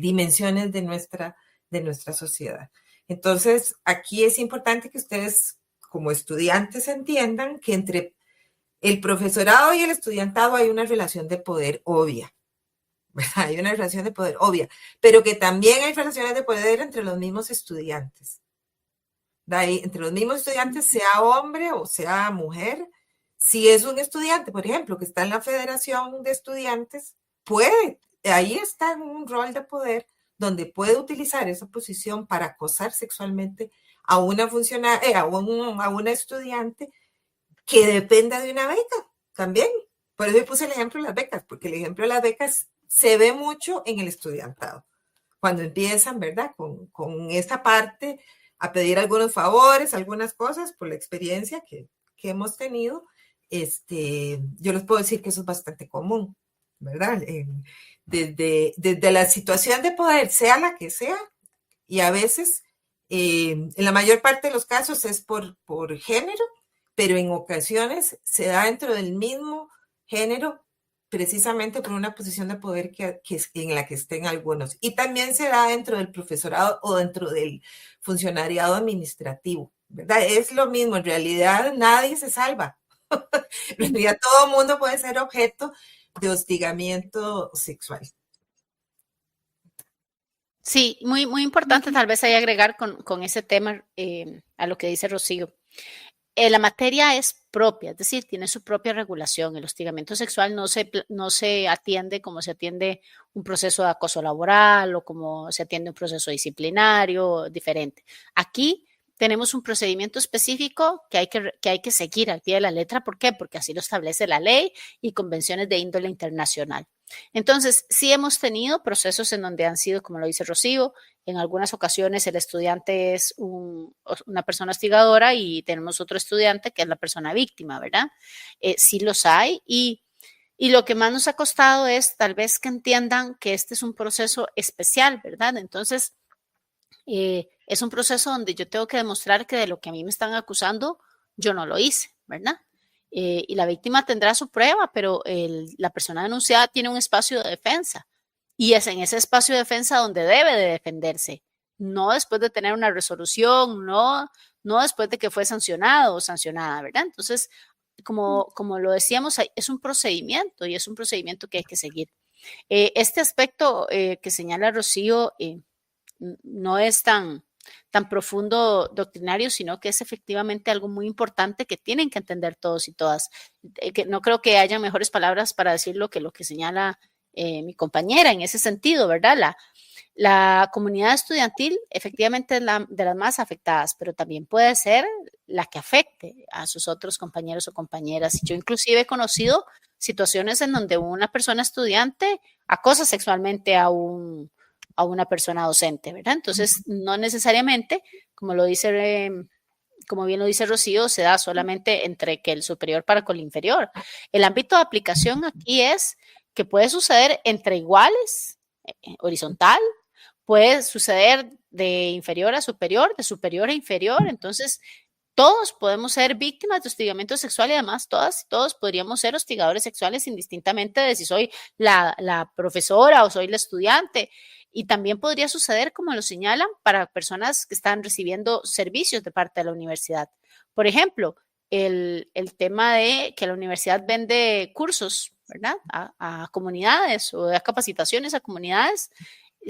dimensiones de nuestra sociedad. Entonces, aquí es importante que ustedes, como estudiantes, entiendan que entre el profesorado y el estudiantado hay una relación de poder obvia, ¿verdad? Hay una relación de poder obvia, pero que también hay relaciones de poder entre los mismos estudiantes. Entre los mismos estudiantes, sea hombre o sea mujer. Si es un estudiante, por ejemplo, que está en la federación de estudiantes, ahí está en un rol de poder donde puede utilizar esa posición para acosar sexualmente a una funcionaria, a una estudiante que dependa de una beca también. Por eso puse el ejemplo de las becas, porque el ejemplo de las becas se ve mucho en el estudiantado. Cuando empiezan, ¿verdad? Con esta parte a pedir algunos favores, algunas cosas, por la experiencia que hemos tenido, yo les puedo decir que eso es bastante común, ¿verdad? Desde la situación de poder, sea la que sea, y a veces, en la mayor parte de los casos es por género, pero en ocasiones se da dentro del mismo género precisamente por una posición de poder en la que estén algunos. Y también se da dentro del profesorado o dentro del funcionariado administrativo, ¿verdad? Es lo mismo, en realidad nadie se salva. En realidad todo el mundo puede ser objeto de hostigamiento sexual. Sí, muy, muy importante tal vez ahí agregar con ese tema a lo que dice Rocío. La materia es propia, es decir, tiene su propia regulación. El hostigamiento sexual no se atiende como se atiende un proceso de acoso laboral o como se atiende un proceso disciplinario diferente. Aquí tenemos un procedimiento específico que hay que seguir al pie de la letra. ¿Por qué? Porque así lo establece la ley y convenciones de índole internacional. Entonces, sí hemos tenido procesos en donde han sido, como lo dice Rocío, en algunas ocasiones el estudiante es una persona hostigadora y tenemos otro estudiante que es la persona víctima, ¿verdad? Sí los hay y lo que más nos ha costado es tal vez que entiendan que este es un proceso especial, ¿verdad? Entonces, es un proceso donde yo tengo que demostrar que de lo que a mí me están acusando, yo no lo hice, ¿verdad? Y la víctima tendrá su prueba, pero la persona denunciada tiene un espacio de defensa y es en ese espacio de defensa donde debe de defenderse, no después de tener una resolución, no después de que fue sancionado o sancionada, ¿verdad? Entonces, como lo decíamos, es un procedimiento y es un procedimiento que hay que seguir. Este aspecto que señala Rocío no es tan profundo doctrinario, sino que es efectivamente algo muy importante que tienen que entender todos y todas. Que no creo que haya mejores palabras para decirlo que lo que señala mi compañera en ese sentido, ¿verdad? La comunidad estudiantil efectivamente es de las más afectadas, pero también puede ser la que afecte a sus otros compañeros o compañeras. Yo inclusive he conocido situaciones en donde una persona estudiante acosa sexualmente a una persona docente, ¿verdad? Entonces, no necesariamente, como bien lo dice Rocío, se da solamente entre que el superior para con el inferior. El ámbito de aplicación aquí es que puede suceder entre iguales, horizontal, puede suceder de inferior a superior, de superior a inferior. Entonces, todos podemos ser víctimas de hostigamiento sexual y además todas y todos podríamos ser hostigadores sexuales indistintamente de si soy la profesora o soy la estudiante. Y también podría suceder, como lo señalan, para personas que están recibiendo servicios de parte de la universidad. Por ejemplo, el tema de que la universidad vende cursos, ¿verdad? A comunidades o da capacitaciones a comunidades.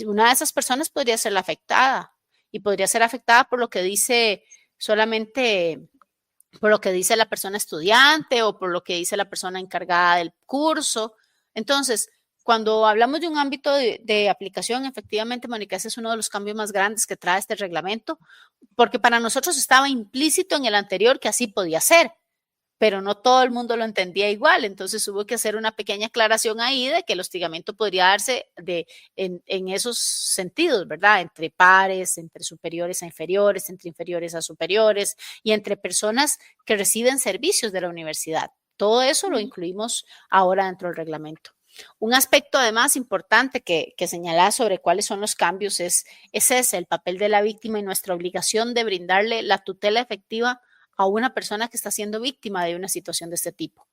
Una de esas personas podría ser la afectada y podría ser afectada por lo que dice solamente por lo que dice la persona estudiante o por lo que dice la persona encargada del curso. Entonces, cuando hablamos de un ámbito de aplicación, efectivamente, Mónica, ese es uno de los cambios más grandes que trae este reglamento, porque para nosotros estaba implícito en el anterior que así podía ser, pero no todo el mundo lo entendía igual. Entonces hubo que hacer una pequeña aclaración ahí de que el hostigamiento podría darse en esos sentidos, ¿verdad? Entre pares, entre superiores a inferiores, entre inferiores a superiores y entre personas que reciben servicios de la universidad. Todo eso lo incluimos ahora dentro del reglamento. Un aspecto además importante que señala sobre cuáles son los cambios es ese, el papel de la víctima y nuestra obligación de brindarle la tutela efectiva a una persona que está siendo víctima de una situación de este tipo.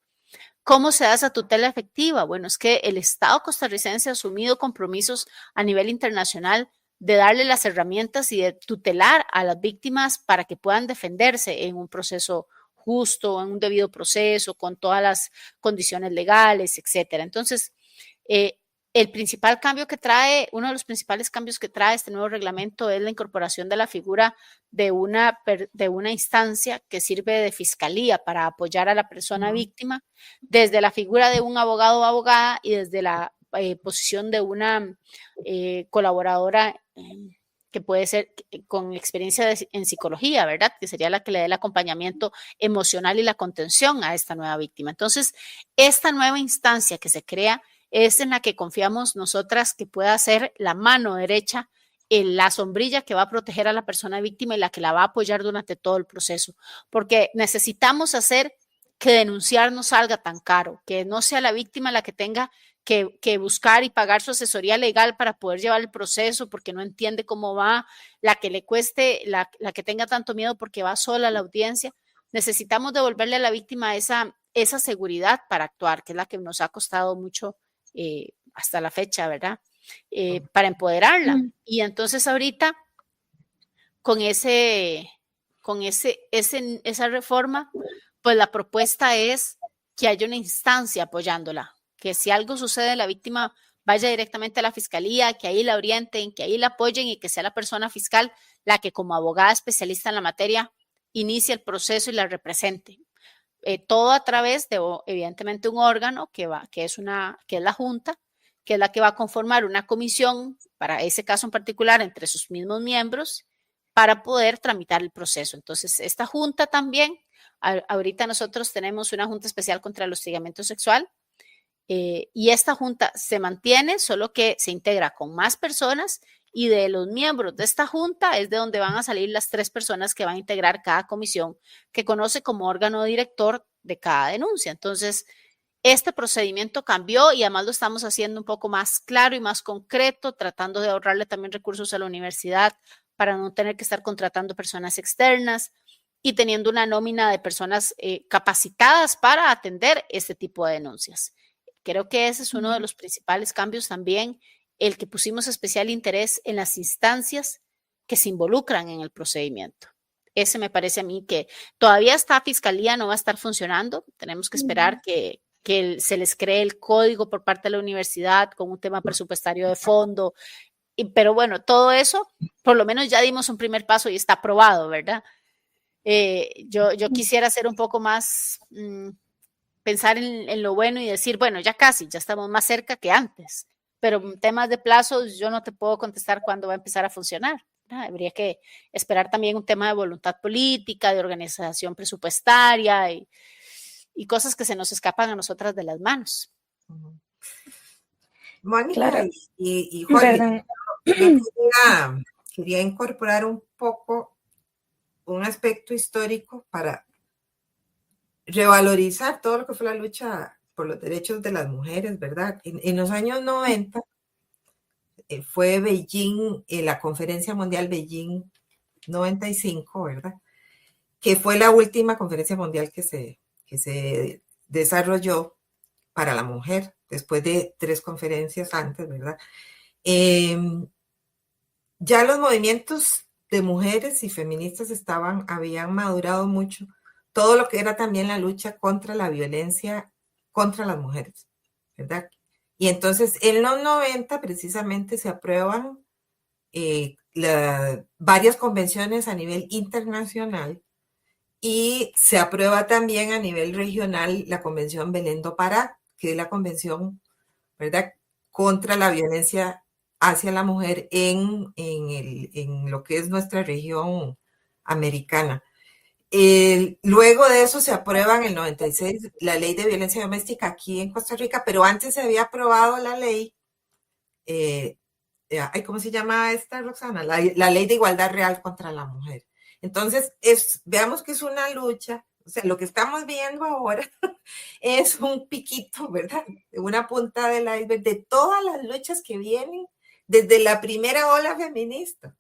¿Cómo se da esa tutela efectiva? Bueno, es que el Estado costarricense ha asumido compromisos a nivel internacional de darle las herramientas y de tutelar a las víctimas para que puedan defenderse en un proceso justo, en un debido proceso, con todas las condiciones legales, etcétera. Entonces, el principal cambio que trae, uno de los principales cambios que trae este nuevo reglamento es la incorporación de la figura de una instancia que sirve de fiscalía para apoyar a la persona víctima, desde la figura de un abogado o abogada y desde la posición de una colaboradora que puede ser con experiencia en psicología, ¿verdad? Que sería la que le dé el acompañamiento emocional y la contención a esta nueva víctima. Entonces, esta nueva instancia que se crea es en la que confiamos nosotras que pueda ser la mano derecha, la sombrilla que va a proteger a la persona víctima y la que la va a apoyar durante todo el proceso, porque necesitamos hacer que denunciar no salga tan caro, que no sea la víctima la que tenga que buscar y pagar su asesoría legal para poder llevar el proceso porque no entiende cómo va, la que le cueste, la que tenga tanto miedo porque va sola a la audiencia. Necesitamos devolverle a la víctima esa seguridad para actuar, que es la que nos ha costado mucho hasta la fecha, ¿verdad? Para empoderarla. Y entonces ahorita con esa reforma, pues la propuesta es que haya una instancia apoyándola, que si algo sucede, la víctima vaya directamente a la fiscalía, que ahí la orienten, que ahí la apoyen y que sea la persona fiscal la que como abogada especialista en la materia inicie el proceso y la represente. Todo a través de, evidentemente, un órgano que es la Junta, que es la que va a conformar una comisión para ese caso en particular entre sus mismos miembros para poder tramitar el proceso. Entonces, esta Junta también, ahorita nosotros tenemos una Junta Especial contra el Hostigamiento Sexual Y esta junta se mantiene, solo que se integra con más personas, y de los miembros de esta junta es de donde van a salir las 3 personas que van a integrar cada comisión, que conoce como órgano director de cada denuncia. Entonces, este procedimiento cambió y además lo estamos haciendo un poco más claro y más concreto, tratando de ahorrarle también recursos a la universidad para no tener que estar contratando personas externas y teniendo una nómina de personas capacitadas para atender este tipo de denuncias. Creo que ese es uno de los principales cambios también, el que pusimos especial interés en las instancias que se involucran en el procedimiento. Ese me parece a mí que todavía esta fiscalía no va a estar funcionando. Tenemos que esperar que se les cree el código por parte de la universidad con un tema presupuestario de fondo. Pero bueno, todo eso, por lo menos ya dimos un primer paso y está aprobado, ¿verdad? Yo quisiera ser un poco más, pensar en lo bueno y decir, bueno, ya casi, ya estamos más cerca que antes. Pero en temas de plazos, yo no te puedo contestar cuándo va a empezar a funcionar. Habría que esperar también un tema de voluntad política, de organización presupuestaria y cosas que se nos escapan a nosotras de las manos. Mónica, Claro. y Jorge, yo quería incorporar un poco un aspecto histórico para revalorizar todo lo que fue la lucha por los derechos de las mujeres, ¿verdad? En los años 90 fue Beijing, la Conferencia Mundial Beijing 95, ¿verdad? Que fue la última conferencia mundial que se desarrolló para la mujer, después de 3 conferencias antes, ¿verdad? Ya los movimientos de mujeres y feministas habían madurado mucho, todo lo que era también la lucha contra la violencia contra las mujeres, ¿verdad? Y entonces en los 90 precisamente se aprueban varias convenciones a nivel internacional y se aprueba también a nivel regional la Convención Belén do Pará, que es la convención, ¿verdad?, contra la violencia hacia la mujer en lo que es nuestra región americana. Luego de eso se aprueba en el 96 la ley de violencia doméstica aquí en Costa Rica, pero antes se había aprobado la ley, ¿cómo se llama esta, Roxana? La ley de igualdad real contra la mujer. Entonces, veamos que es una lucha, o sea, lo que estamos viendo ahora es un piquito, ¿verdad? Una punta del iceberg de todas las luchas que vienen desde la primera ola feminista,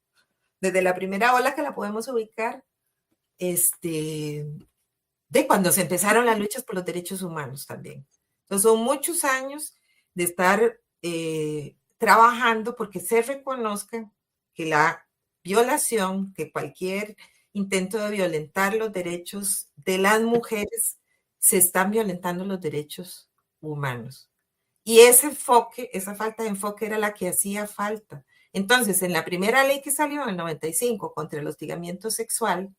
desde la primera ola que la podemos ubicar, de cuando se empezaron las luchas por los derechos humanos también. Entonces, son muchos años de estar trabajando porque se reconozca que la violación, que cualquier intento de violentar los derechos de las mujeres, se están violentando los derechos humanos. Y ese enfoque, esa falta de enfoque era la que hacía falta. Entonces, en la primera ley que salió en el 95 contra el hostigamiento sexual,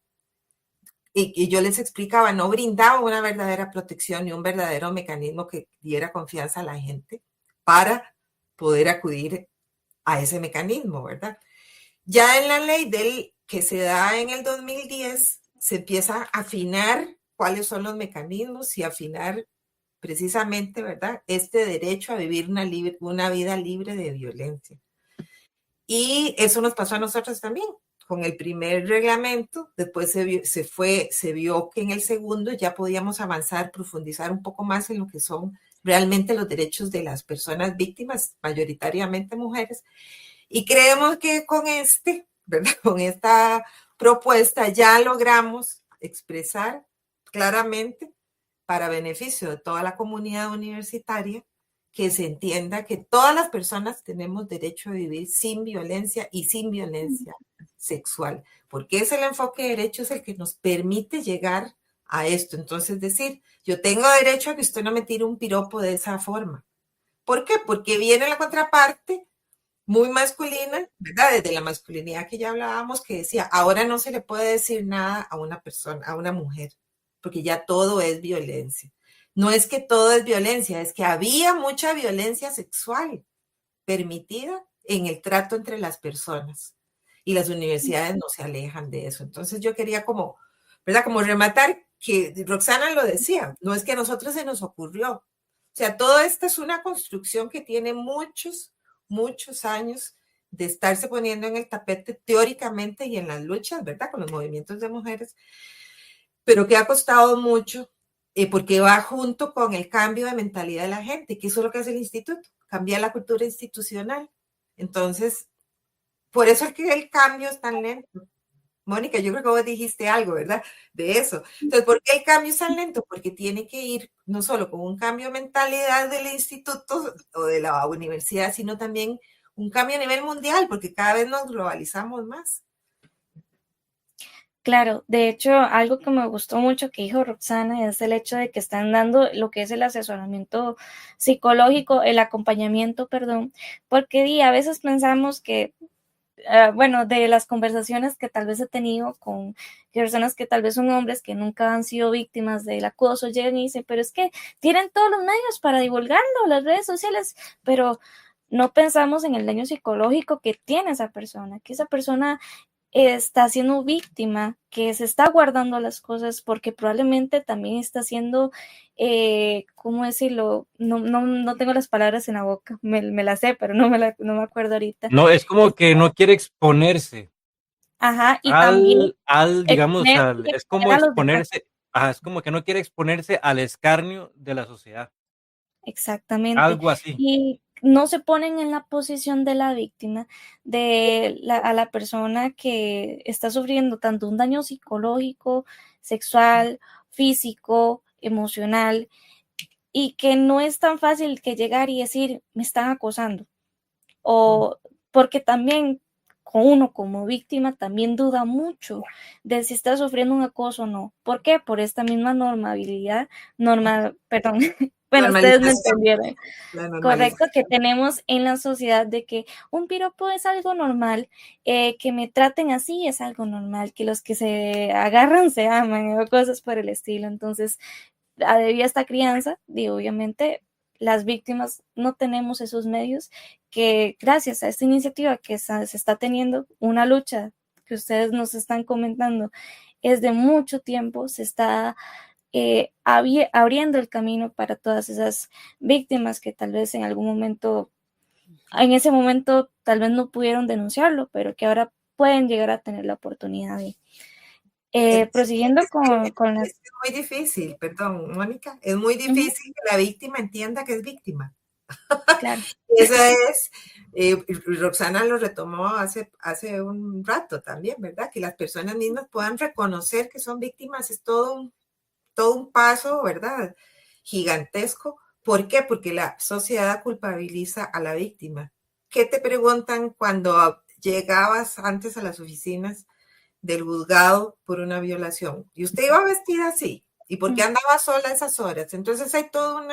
y yo les explicaba, no brindaba una verdadera protección ni un verdadero mecanismo que diera confianza a la gente para poder acudir a ese mecanismo, ¿verdad? Ya en la ley que se da en el 2010, se empieza a afinar cuáles son los mecanismos y afinar precisamente, ¿verdad?, este derecho a vivir una vida libre de violencia. Y eso nos pasó a nosotros también. Con el primer reglamento, después se vio que en el segundo ya podíamos avanzar, profundizar un poco más en lo que son realmente los derechos de las personas víctimas, mayoritariamente mujeres. Y creemos que ¿verdad?, con esta propuesta ya logramos expresar claramente, para beneficio de toda la comunidad universitaria, que se entienda que todas las personas tenemos derecho a vivir sin violencia y sin violencia sexual, porque es el enfoque de derechos el que nos permite llegar a esto. Entonces, decir, yo tengo derecho a que usted no me tire un piropo de esa forma. ¿Por qué? Porque viene la contraparte muy masculina, ¿verdad? Desde la masculinidad que ya hablábamos, que decía, ahora no se le puede decir nada a una persona, a una mujer, porque ya todo es violencia. No es que todo es violencia, es que había mucha violencia sexual permitida en el trato entre las personas y las universidades no se alejan de eso. Entonces yo quería ¿verdad?, como rematar que Roxana lo decía, no es que a nosotros se nos ocurrió, sea, todo esto es una construcción que tiene muchos, muchos años de estarse poniendo en el tapete teóricamente y en las luchas, ¿verdad? Con los movimientos de mujeres, pero que ha costado mucho porque va junto con el cambio de mentalidad de la gente, que eso es lo que hace el instituto, cambiar la cultura institucional. Entonces, por eso es que el cambio es tan lento. Mónica, yo creo que vos dijiste algo, ¿verdad? De eso. Entonces, ¿por qué el cambio es tan lento? Porque tiene que ir no solo con un cambio de mentalidad del instituto o de la universidad, sino también un cambio a nivel mundial, porque cada vez nos globalizamos más. Claro, de hecho, algo que me gustó mucho que dijo Roxana es el hecho de que están dando lo que es el asesoramiento psicológico, el acompañamiento, perdón, porque a veces pensamos que bueno, de las conversaciones que tal vez he tenido con personas que tal vez son hombres que nunca han sido víctimas del acoso, llegan y dicen, pero es que tienen todos los medios para divulgarlo, las redes sociales, pero no pensamos en el daño psicológico que tiene esa persona, que esa persona está siendo víctima, que se está guardando las cosas porque probablemente también está siendo, ¿cómo decirlo? No tengo las palabras en la boca, me las sé, pero no me acuerdo ahorita. No, es como que no quiere exponerse Ajá, y también digamos, exponerse es como a los demás. exponerse, es como que no quiere exponerse al escarnio de la sociedad. Exactamente. Algo así. Y no se ponen en la posición de la víctima, a la persona que está sufriendo tanto un daño psicológico, sexual, físico, emocional, y que no es tan fácil que llegar y decir, me están acosando. O porque también uno como víctima también duda mucho de si está sufriendo un acoso o no. ¿Por qué? Por esta misma perdón, bueno, ustedes me entendieron. Correcto, que tenemos en la sociedad de que un piropo es algo normal, que me traten así es algo normal, que los que se agarran se aman o cosas por el estilo. Entonces, debido a esta crianza, obviamente las víctimas no tenemos esos medios que gracias a esta iniciativa que se está teniendo, una lucha que ustedes nos están comentando, es de mucho tiempo, se está abriendo el camino para todas esas víctimas que tal vez en ese momento tal vez no pudieron denunciarlo, pero que ahora pueden llegar a tener la oportunidad de. Prosiguiendo con las... Es muy difícil, perdón, Mónica, es muy difícil que la víctima entienda que es víctima. Claro. Eso es, Roxana lo retomó hace un rato también, ¿verdad? Que las personas mismas puedan reconocer que son víctimas es todo un paso, ¿verdad? Gigantesco. ¿Por qué? Porque la sociedad culpabiliza a la víctima. ¿Qué te preguntan cuando llegabas antes a las oficinas del juzgado por una violación? Y usted iba vestida así. ¿Y por qué andaba sola a esas horas? Entonces hay toda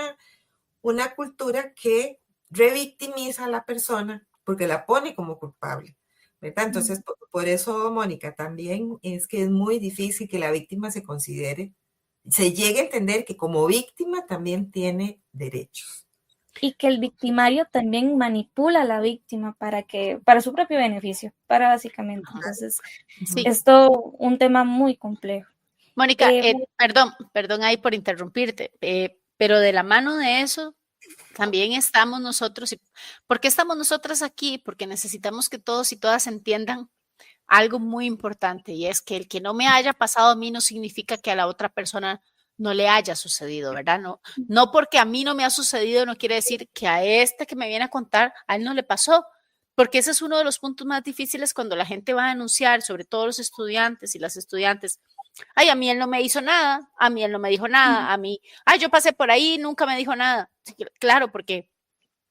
una cultura que revictimiza a la persona porque la pone como culpable, ¿verdad? Entonces, por eso, Mónica, también es que es muy difícil que la víctima se considere, se llegue a entender que como víctima también tiene derechos. Y que el victimario también manipula a la víctima para su propio beneficio, básicamente. Entonces, sí. Es todo un tema muy complejo. Mónica, perdón ahí por interrumpirte, pero de la mano de eso también estamos nosotros. ¿Por qué estamos nosotras aquí? Porque necesitamos que todos y todas entiendan algo muy importante, y es que el que no me haya pasado a mí no significa que a la otra persona no le haya sucedido, ¿verdad? No porque a mí no me ha sucedido no quiere decir que a este que me viene a contar, a él no le pasó, porque ese es uno de los puntos más difíciles cuando la gente va a denunciar, sobre todo los estudiantes y las estudiantes. Ay, a mí él no me hizo nada, a mí él no me dijo nada, a mí, yo pasé por ahí, nunca me dijo nada. Sí, claro, porque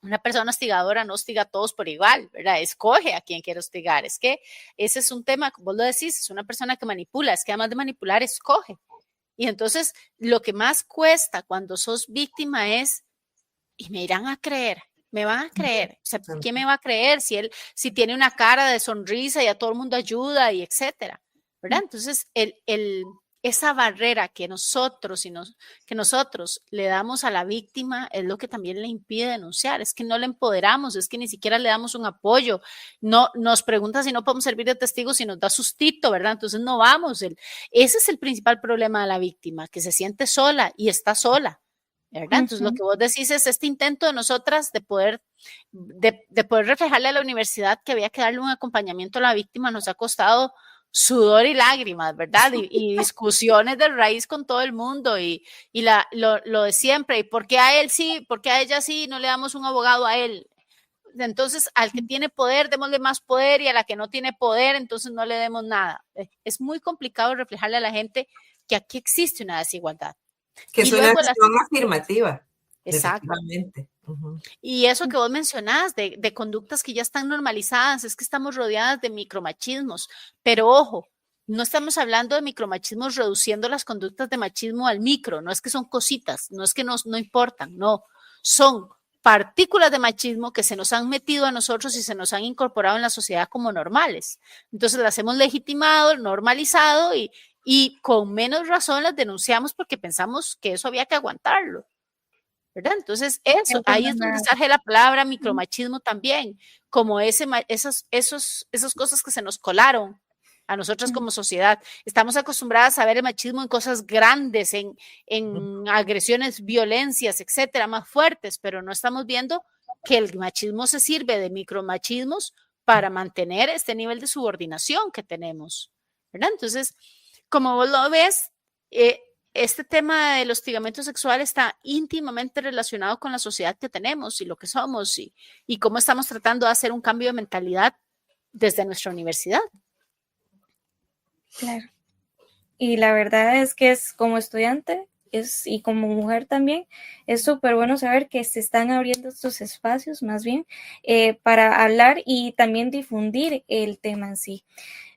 una persona hostigadora no hostiga a todos por igual, ¿verdad? Escoge a quien quiere hostigar. Es que ese es un tema, como vos lo decís, es una persona que manipula, es que además de manipular, escoge. Y entonces, lo que más cuesta cuando sos víctima es, y me irán a creer, me van a creer. O sea, ¿quién me va a creer si tiene una cara de sonrisa y a todo el mundo ayuda y etcétera? ¿Verdad? Entonces, esa barrera que nosotros le damos a la víctima es lo que también le impide denunciar, es que no le empoderamos, es que ni siquiera le damos un apoyo, no nos pregunta si no podemos servir de testigos y nos da sustito, ¿verdad? Entonces no vamos, ese es el principal problema de la víctima, que se siente sola y está sola, ¿verdad? Entonces, lo que vos decís es este intento de nosotras de poder reflejarle a la universidad que había que darle un acompañamiento a la víctima, nos ha costado sudor y lágrimas, ¿verdad? Y discusiones de raíz con todo el mundo y lo de siempre. ¿Y por qué a él sí? ¿Por qué a ella sí? No le damos un abogado a él. Entonces, al que tiene poder, démosle más poder, y a la que no tiene poder, entonces no le demos nada. Es muy complicado reflejarle a la gente que aquí existe una desigualdad. Que es una acción afirmativa. Exacto. Efectivamente. Y eso que vos mencionás de conductas que ya están normalizadas, es que estamos rodeadas de micromachismos, pero ojo, no estamos hablando de micromachismos reduciendo las conductas de machismo al micro, no es que son cositas, no es que no importan, no, son partículas de machismo que se nos han metido a nosotros y se nos han incorporado en la sociedad como normales. Entonces las hemos legitimado, normalizado y con menos razón las denunciamos porque pensamos que eso había que aguantarlo, ¿verdad? Entonces eso, ahí es donde surge la palabra micromachismo también, como esas cosas que se nos colaron a nosotros como sociedad. Estamos acostumbradas a ver el machismo en cosas grandes, en agresiones, violencias, etcétera, más fuertes, pero no estamos viendo que el machismo se sirve de micromachismos para mantener este nivel de subordinación que tenemos, ¿verdad? Entonces, como vos lo ves, este tema del hostigamiento sexual está íntimamente relacionado con la sociedad que tenemos y lo que somos y cómo estamos tratando de hacer un cambio de mentalidad desde nuestra universidad. Claro. Y la verdad es que como estudiante y como mujer también, es súper bueno saber que se están abriendo estos espacios más bien para hablar y también difundir el tema en sí.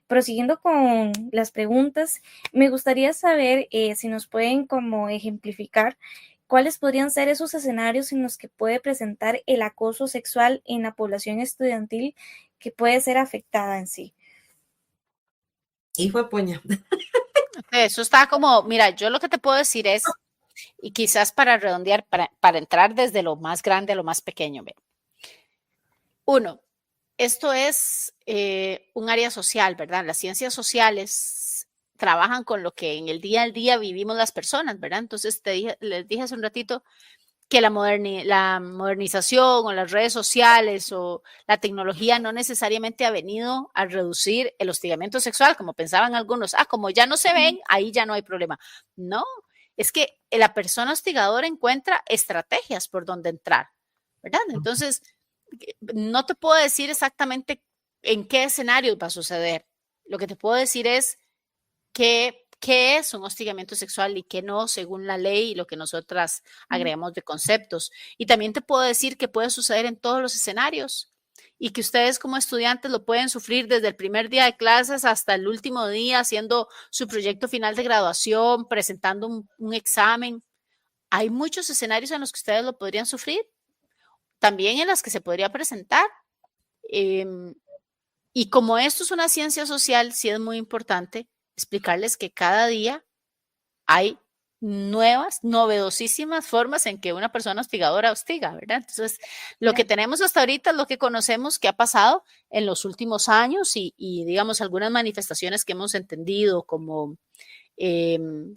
Prosiguiendo con las preguntas, me gustaría saber si nos pueden como ejemplificar cuáles podrían ser esos escenarios en los que puede presentar el acoso sexual en la población estudiantil que puede ser afectada en sí. Hijo de puña. Eso está como, mira, yo lo que te puedo decir es, y quizás para redondear, para entrar desde lo más grande a lo más pequeño, ve. Uno, esto es un área social, ¿verdad? Las ciencias sociales trabajan con lo que en el día al día vivimos las personas, ¿verdad? Entonces les dije hace un ratito que la modernización o las redes sociales o la tecnología no necesariamente ha venido a reducir el hostigamiento sexual, como pensaban algunos. Como ya no se ven, ahí ya no hay problema. No, es que la persona hostigadora encuentra estrategias por donde entrar, ¿verdad? Entonces, no te puedo decir exactamente en qué escenario va a suceder. Lo que te puedo decir es qué es un hostigamiento sexual y qué no, según la ley y lo que nosotras agregamos de conceptos. Y también te puedo decir que puede suceder en todos los escenarios y que ustedes como estudiantes lo pueden sufrir desde el primer día de clases hasta el último día, haciendo su proyecto final de graduación, presentando un examen. Hay muchos escenarios en los que ustedes lo podrían sufrir, también en los que se podría presentar. Y como esto es una ciencia social, sí es muy importante explicarles que cada día hay nuevas, novedosísimas formas en que una persona hostigadora hostiga, ¿verdad? Entonces, lo que tenemos hasta ahorita es lo que conocemos que ha pasado en los últimos años y digamos, algunas manifestaciones que hemos entendido, como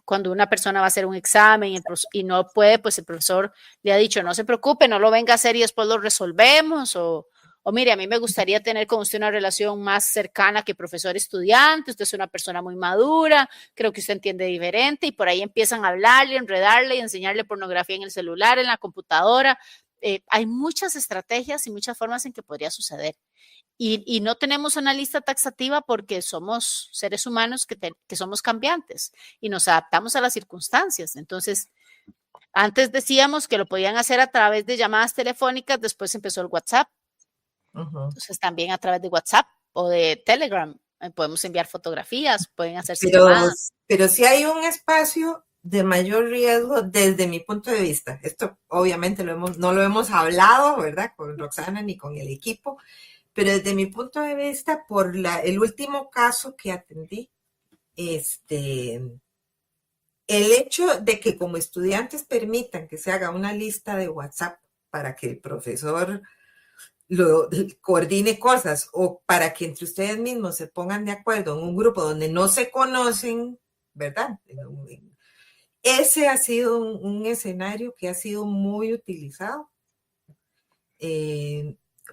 cuando una persona va a hacer un examen y no puede, pues el profesor le ha dicho, no se preocupe, no lo venga a hacer y después lo resolvemos, o mire, a mí me gustaría tener con usted una relación más cercana que profesor-estudiante, usted es una persona muy madura, creo que usted entiende diferente, y por ahí empiezan a hablarle, enredarle y enseñarle pornografía en el celular, en la computadora. Hay muchas estrategias y muchas formas en que podría suceder. Y no tenemos una lista taxativa porque somos seres humanos que somos cambiantes y nos adaptamos a las circunstancias. Entonces, antes decíamos que lo podían hacer a través de llamadas telefónicas, después empezó el WhatsApp. Entonces también a través de WhatsApp o de Telegram podemos enviar fotografías, pueden hacerse llamadas. Pero sí hay un espacio de mayor riesgo desde mi punto de vista. Esto obviamente no lo hemos hablado, ¿verdad? Con Roxana ni con el equipo, pero desde mi punto de vista, por el último caso que atendí, el hecho de que como estudiantes permitan que se haga una lista de WhatsApp para que el profesor lo coordine cosas o para que entre ustedes mismos se pongan de acuerdo en un grupo donde no se conocen, ¿verdad? ese ha sido un escenario que ha sido muy utilizado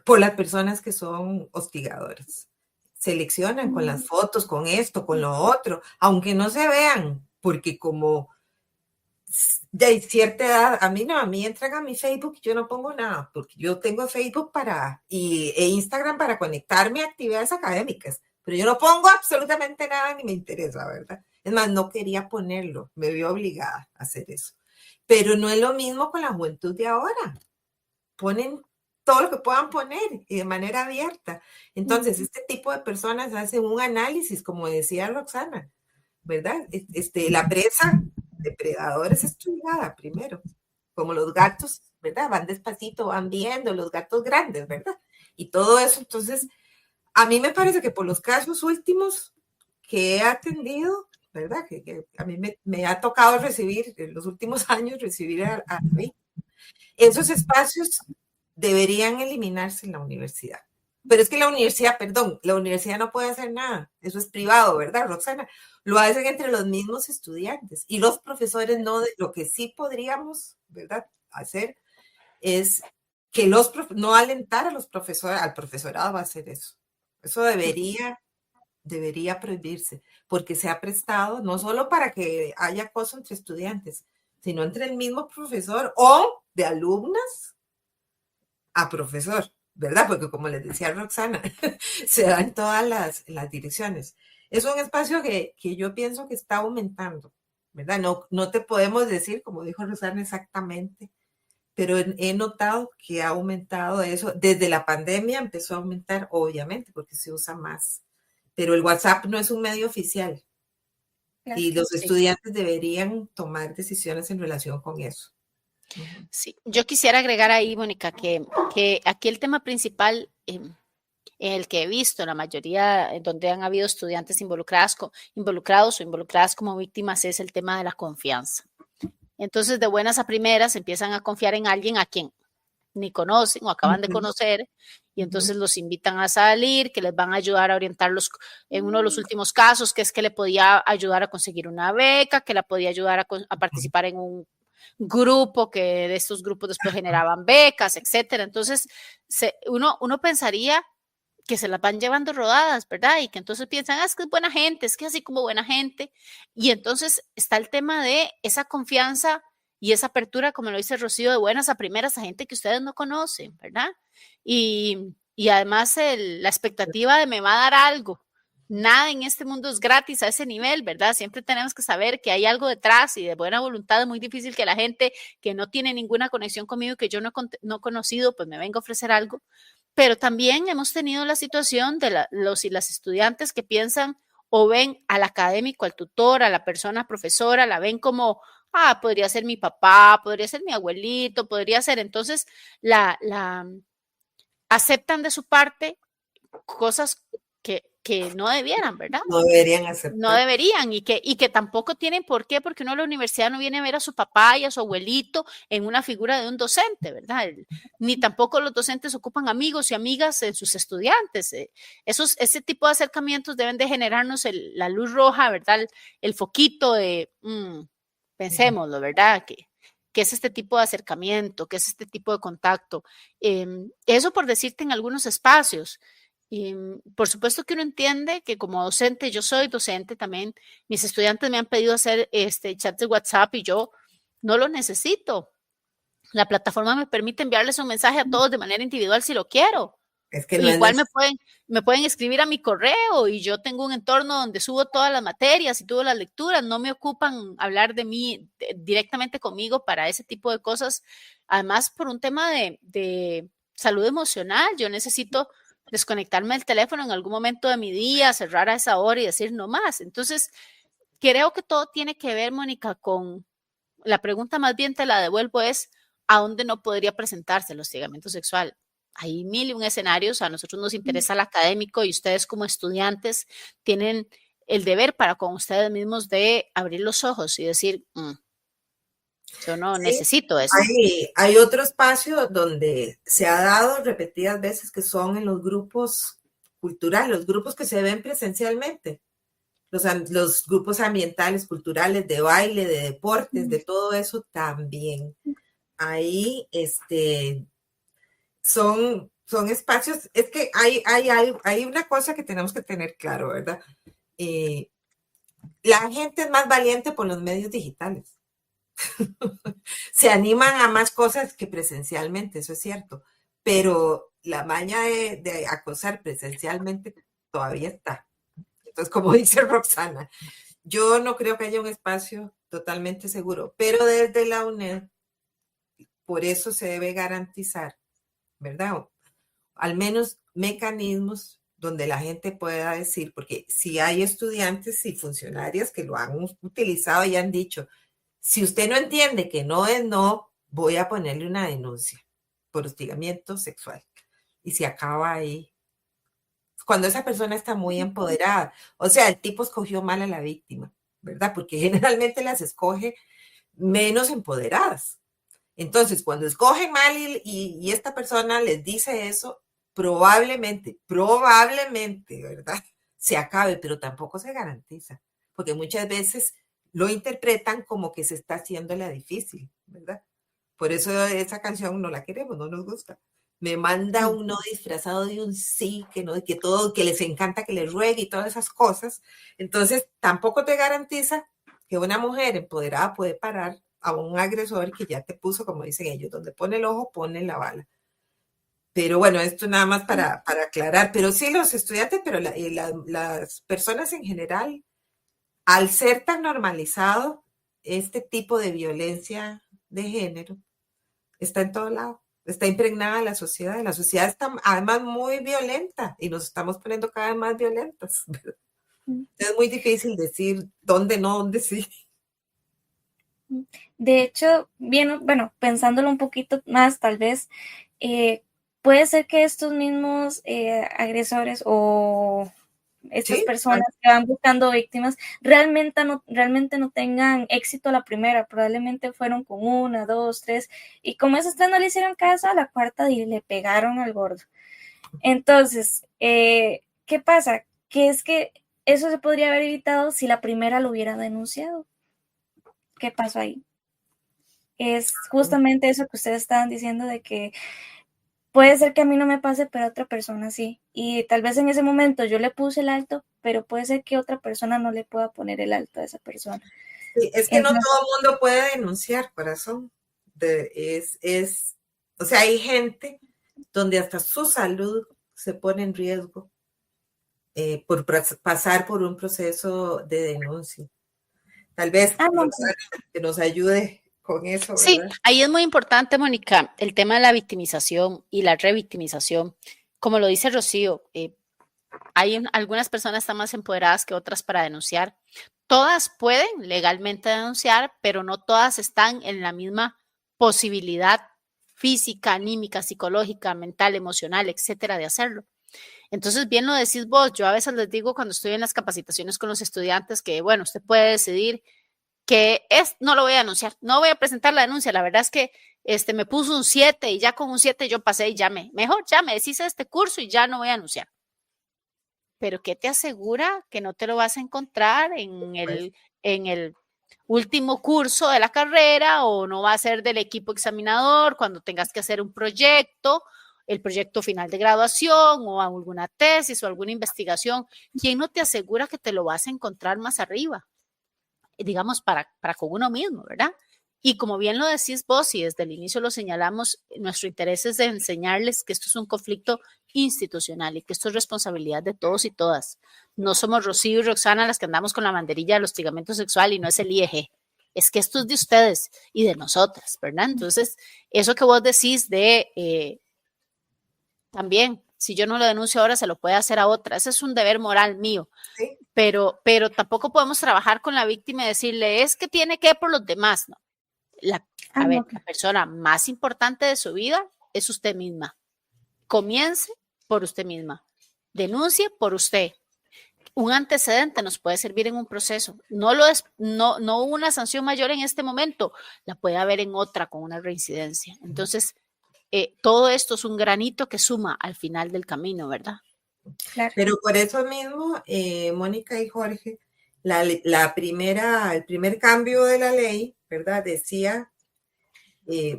por las personas que son hostigadoras. Seleccionan con las fotos, con esto, con lo otro, aunque no se vean, porque como de cierta edad, a mí entran a mi Facebook y yo no pongo nada, porque yo tengo Facebook e Instagram para conectarme a actividades académicas, pero yo no pongo absolutamente nada ni me interesa, ¿verdad? Es más, no quería ponerlo, me vi obligada a hacer eso. Pero no es lo mismo con la juventud de ahora. Ponen todo lo que puedan poner y de manera abierta. Entonces, este tipo de personas hacen un análisis, como decía Roxana, ¿verdad? La presa depredadores estudiada primero, como los gatos, ¿verdad? Van despacito, van viendo, los gatos grandes, ¿verdad? Y todo eso, entonces, a mí me parece que por los casos últimos que he atendido, ¿verdad? Que a mí me ha tocado recibir, en los últimos años, recibir a esos espacios deberían eliminarse en la universidad. Pero es que la universidad no puede hacer nada. Eso es privado, ¿verdad, Roxana? Lo hacen entre los mismos estudiantes y los profesores no. Lo que sí podríamos, ¿verdad?, hacer es que no alentar a los profesores, al profesorado a hacer eso. Eso debería prohibirse, porque se ha prestado no solo para que haya acoso entre estudiantes, sino entre el mismo profesor o de alumnas a profesor, ¿verdad? Porque como les decía Roxana, se da en todas las direcciones. Es un espacio que yo pienso que está aumentando, ¿verdad? No te podemos decir, como dijo Roxana, exactamente, pero he notado que ha aumentado eso. Desde la pandemia empezó a aumentar, obviamente, porque se usa más. Pero el WhatsApp no es un medio oficial. Y los estudiantes deberían tomar decisiones en relación con eso. Sí, yo quisiera agregar ahí, Mónica, que aquí el tema principal en el que he visto la mayoría donde han habido estudiantes involucrados o involucradas como víctimas es el tema de la confianza. Entonces, de buenas a primeras empiezan a confiar en alguien a quien ni conocen o acaban de conocer y entonces los invitan a salir, que les van a ayudar a orientarlos en uno de los últimos casos, que es que le podía ayudar a conseguir una beca, que la podía ayudar a participar en un grupo, que de estos grupos después generaban becas, etcétera. Entonces, uno pensaría que se las van llevando rodadas, ¿verdad? Y que entonces piensan, es que es buena gente, es que así como buena gente. Y entonces está el tema de esa confianza y esa apertura, como lo dice Rocío, de buenas a primeras a gente que ustedes no conocen, ¿verdad? Y además la expectativa de me va a dar algo. Nada en este mundo es gratis a ese nivel, ¿verdad? Siempre tenemos que saber que hay algo detrás y de buena voluntad es muy difícil que la gente que no tiene ninguna conexión conmigo, que yo no he conocido, pues me venga a ofrecer algo. Pero también hemos tenido la situación de los y las estudiantes que piensan o ven al académico, al tutor, a la persona profesora, la ven como, podría ser mi papá, podría ser mi abuelito, podría ser. Entonces, aceptan de su parte cosas que no debieran, ¿verdad? No deberían aceptar. No deberían y que tampoco tienen por qué, porque uno a la universidad no viene a ver a su papá y a su abuelito en una figura de un docente, ¿verdad? Ni tampoco los docentes ocupan amigos y amigas en sus estudiantes. Ese tipo de acercamientos deben de generarnos la luz roja, ¿verdad? El foquito de, pensémoslo, ¿verdad? Que es este tipo de acercamiento, que es este tipo de contacto. Eso por decirte en algunos espacios. Y por supuesto que uno entiende que como docente, yo soy docente también, mis estudiantes me han pedido hacer chat de WhatsApp y yo no lo necesito. La plataforma me permite enviarles un mensaje a todos de manera individual si lo quiero. Es que no igual me pueden escribir a mi correo y yo tengo un entorno donde subo todas las materias y todas las lecturas, no me ocupan hablar de mí directamente conmigo para ese tipo de cosas. Además, por un tema de salud emocional, yo necesito desconectarme del teléfono en algún momento de mi día, cerrar a esa hora y decir no más. Entonces, creo que todo tiene que ver, Mónica, con la pregunta más bien te la devuelvo es, ¿a dónde no podría presentarse el hostigamiento sexual? Hay mil y un escenarios, a nosotros nos interesa el académico y ustedes como estudiantes tienen el deber para con ustedes mismos de abrir los ojos y decir, yo no necesito eso. Hay otro espacio donde se ha dado repetidas veces que son en los grupos culturales, los grupos que se ven presencialmente, los grupos ambientales, culturales, de baile, de deportes, de todo eso también. Ahí son espacios, es que hay una cosa que tenemos que tener claro, ¿verdad? La gente es más valiente por los medios digitales. Se animan a más cosas que presencialmente, eso es cierto, pero la maña de acosar presencialmente todavía está. Entonces, como dice Roxana, yo no creo que haya un espacio totalmente seguro, pero desde la UNED, por eso se debe garantizar, ¿verdad? Al menos mecanismos donde la gente pueda decir, porque si hay estudiantes y funcionarios que lo han utilizado y han dicho, si usted no entiende que no es no, voy a ponerle una denuncia por hostigamiento sexual. Y se acaba ahí. Cuando esa persona está muy empoderada. O sea, el tipo escogió mal a la víctima, ¿verdad? Porque generalmente las escoge menos empoderadas. Entonces, cuando escogen mal y esta persona les dice eso, probablemente, ¿verdad? Se acabe, pero tampoco se garantiza. Porque muchas veces lo interpretan como que se está haciendo la difícil, ¿verdad? Por eso esa canción no la queremos, no nos gusta. Me manda un no disfrazado de un sí, que no, que todo, que les encanta que les ruegue y todas esas cosas. Entonces, tampoco te garantiza que una mujer empoderada puede parar a un agresor que ya te puso, como dicen ellos, donde pone el ojo, pone la bala. Pero bueno, esto nada más para aclarar. Pero sí, los estudiantes, pero las personas en general, al ser tan normalizado, este tipo de violencia de género está en todo lado, está impregnada la sociedad. La sociedad está además muy violenta y nos estamos poniendo cada vez más violentas. Es muy difícil decir dónde no, dónde sí. De hecho, bien, bueno, pensándolo un poquito más, tal vez, puede ser que estos mismos agresores o estas personas que van buscando víctimas realmente no tengan éxito a la primera, probablemente fueron con 1, 2, 3, y como esos 3 no le hicieron caso, a la cuarta y le pegaron al gordo. Entonces, ¿qué pasa? Que es que eso se podría haber evitado si la primera lo hubiera denunciado. ¿Qué pasó ahí? Es justamente eso que ustedes estaban diciendo de que puede ser que a mí no me pase, pero a otra persona sí. Y tal vez en ese momento yo le puse el alto, pero puede ser que otra persona no le pueda poner el alto a esa persona. Sí, es que entonces, no todo el mundo puede denunciar, corazón. O sea, hay gente donde hasta su salud se pone en riesgo por pasar por un proceso de denuncia. Tal vez que nos ayude con eso, ¿verdad? Sí, ahí es muy importante, Mónica, el tema de la victimización y la revictimización. Como lo dice Rocío, algunas personas están más empoderadas que otras para denunciar. Todas pueden legalmente denunciar, pero no todas están en la misma posibilidad física, anímica, psicológica, mental, emocional, etcétera, de hacerlo. Entonces, bien lo decís vos, yo a veces les digo cuando estoy en las capacitaciones con los estudiantes que, bueno, usted puede decidir que no lo voy a denunciar, no voy a presentar la denuncia, la verdad es que me puso un 7 y ya con un 7 yo pasé y mejor ya me deshice este curso y ya no voy a anunciar. Pero ¿qué te asegura que no te lo vas a encontrar en el último curso de la carrera o no va a ser del equipo examinador cuando tengas que hacer un proyecto, el proyecto final de graduación o alguna tesis o alguna investigación? ¿Quién no te asegura que te lo vas a encontrar más arriba? Digamos, para con uno mismo, ¿verdad? Y como bien lo decís vos y desde el inicio lo señalamos, nuestro interés es de enseñarles que esto es un conflicto institucional y que esto es responsabilidad de todos y todas. No somos Rocío y Roxana las que andamos con la banderilla del hostigamiento sexual y no es el IEG. Es que esto es de ustedes y de nosotras, ¿verdad? Entonces, eso que vos decís de también, si yo no lo denuncio ahora, se lo puede hacer a otra. Ese es un deber moral mío. Sí. Pero tampoco podemos trabajar con la víctima y decirle, es que tiene que por los demás, ¿no? La persona más importante de su vida es usted misma. Comience por usted misma. Denuncie por usted. Un antecedente nos puede servir en un proceso. No hubo una sanción mayor en este momento, la puede haber en otra con una reincidencia. Entonces, todo esto es un granito que suma al final del camino, ¿verdad? Claro. Pero por eso mismo, Mónica y Jorge, el primer cambio de la ley, ¿verdad? Decía,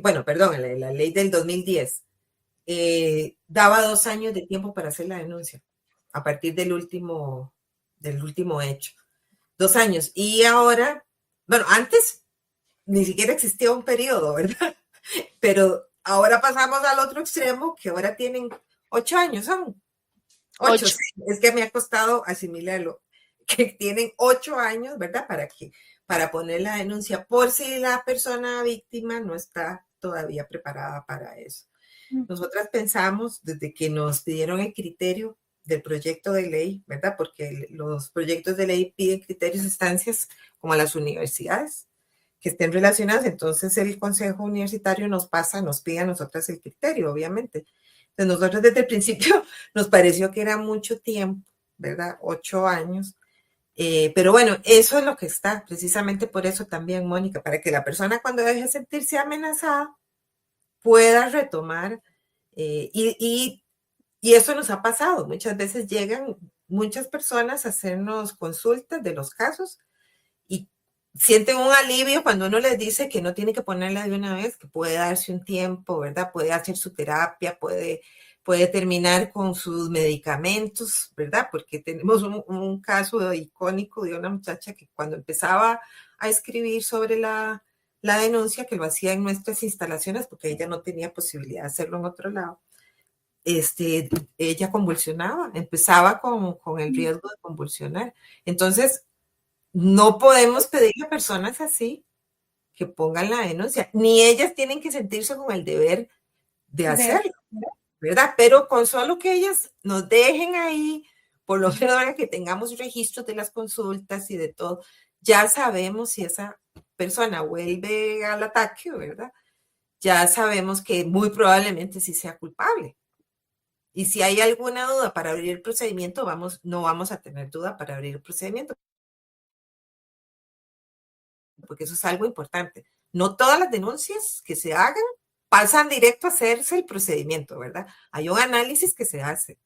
bueno, perdón, la ley del 2010 daba 2 años de tiempo para hacer la denuncia a partir del último hecho. 2 años. Y ahora, bueno, antes ni siquiera existía un periodo, ¿verdad? Pero ahora pasamos al otro extremo, que ahora tienen 8 años, son 8. Es que me ha costado asimilarlo, que tienen 8 años, ¿verdad? Para poner la denuncia, por si la persona víctima no está todavía preparada para eso. Nosotras pensamos, desde que nos pidieron el criterio del proyecto de ley, ¿verdad? Porque los proyectos de ley piden criterios e instancias como a las universidades que estén relacionadas, entonces el Consejo Universitario nos pide a nosotras el criterio, obviamente. Entonces nosotros desde el principio nos pareció que era mucho tiempo, ¿verdad? 8 años. Pero bueno, eso es lo que está, precisamente por eso también, Mónica, para que la persona cuando deje de sentirse amenazada pueda retomar. Y eso nos ha pasado. Muchas veces llegan muchas personas a hacernos consultas de los casos y sienten un alivio cuando uno les dice que no tiene que ponerla de una vez, que puede darse un tiempo, ¿verdad? Puede hacer su terapia, puede terminar con sus medicamentos, ¿verdad? Porque tenemos un caso icónico de una muchacha que cuando empezaba a escribir sobre la denuncia, que lo hacía en nuestras instalaciones, porque ella no tenía posibilidad de hacerlo en otro lado, ella convulsionaba, empezaba con el riesgo de convulsionar. Entonces, no podemos pedirle a personas así que pongan la denuncia, ni ellas tienen que sentirse con el deber de hacerlo, ¿verdad? Pero con solo que ellas nos dejen ahí, por lo menos ahora que tengamos registros de las consultas y de todo, ya sabemos si esa persona vuelve al ataque, ¿verdad? Ya sabemos que muy probablemente sí sea culpable. Y si hay alguna duda para abrir el procedimiento, no vamos a tener duda para abrir el procedimiento, porque eso es algo importante. No todas las denuncias que se hagan pasan directo a hacerse el procedimiento, ¿verdad? Hay un análisis que se hace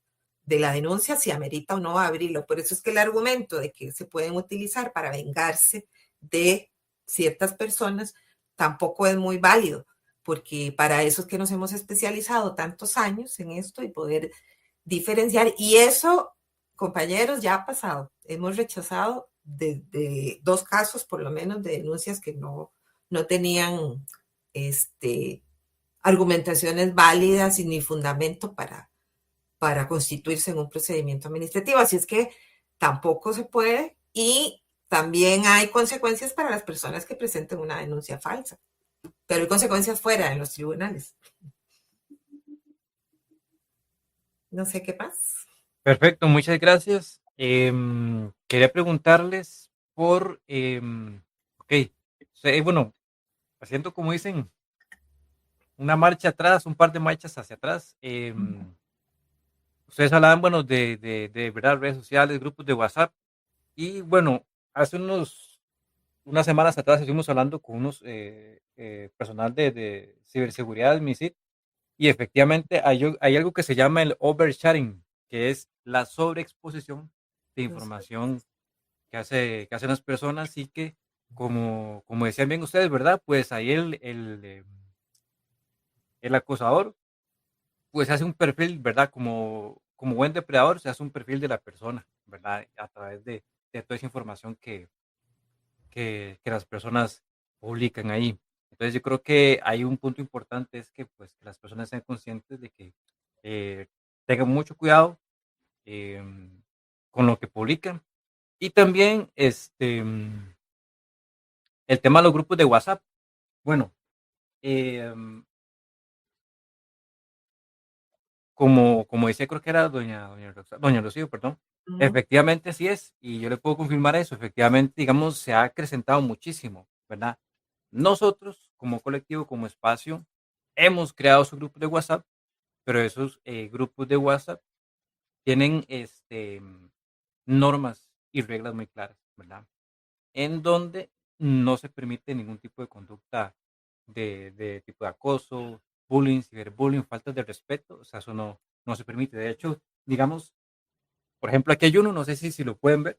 de la denuncia si amerita o no abrirlo. Por eso es que el argumento de que se pueden utilizar para vengarse de ciertas personas tampoco es muy válido, porque para eso es que nos hemos especializado tantos años en esto y poder diferenciar. Y eso, compañeros, ya ha pasado. Hemos rechazado de 2 casos, por lo menos, de denuncias que no tenían argumentaciones válidas y ni fundamento para constituirse en un procedimiento administrativo. Así es que tampoco se puede, y también hay consecuencias para las personas que presenten una denuncia falsa, pero hay consecuencias fuera en los tribunales. No sé qué más. Perfecto, muchas gracias. Quería preguntarles por, ok, bueno, haciendo como dicen, una marcha atrás, un par de marchas hacia atrás. Ustedes hablaban, bueno, de verdad, redes sociales, grupos de WhatsApp. Y bueno, hace unas semanas atrás estuvimos hablando con unos personal de ciberseguridad del MISIT, y efectivamente hay algo que se llama el oversharing, que es la sobreexposición de información que hacen las personas, y que, como decían bien ustedes, ¿verdad? Pues ahí el acosador pues hace un perfil, ¿verdad? Como buen depredador, se hace un perfil de la persona, ¿verdad? A través de toda esa información que las personas publican ahí. Entonces yo creo que hay un punto importante, es que pues que las personas sean conscientes de que eh, tengan mucho cuidado con lo que publican. Y también el tema de los grupos de WhatsApp. Bueno, em, como decía, creo que era doña Rocío, perdón. Efectivamente así es, y yo le puedo confirmar eso. Efectivamente, digamos, se ha acrecentado muchísimo, ¿verdad? Nosotros, como colectivo, como espacio, hemos creado su grupo de WhatsApp, pero esos grupos de WhatsApp tienen normas y reglas muy claras, ¿verdad? En donde no se permite ningún tipo de conducta de tipo de acoso, bullying, ciberbullying, faltas de respeto. O sea, eso no se permite. De hecho, digamos, por ejemplo, aquí hay uno, no sé si lo pueden ver.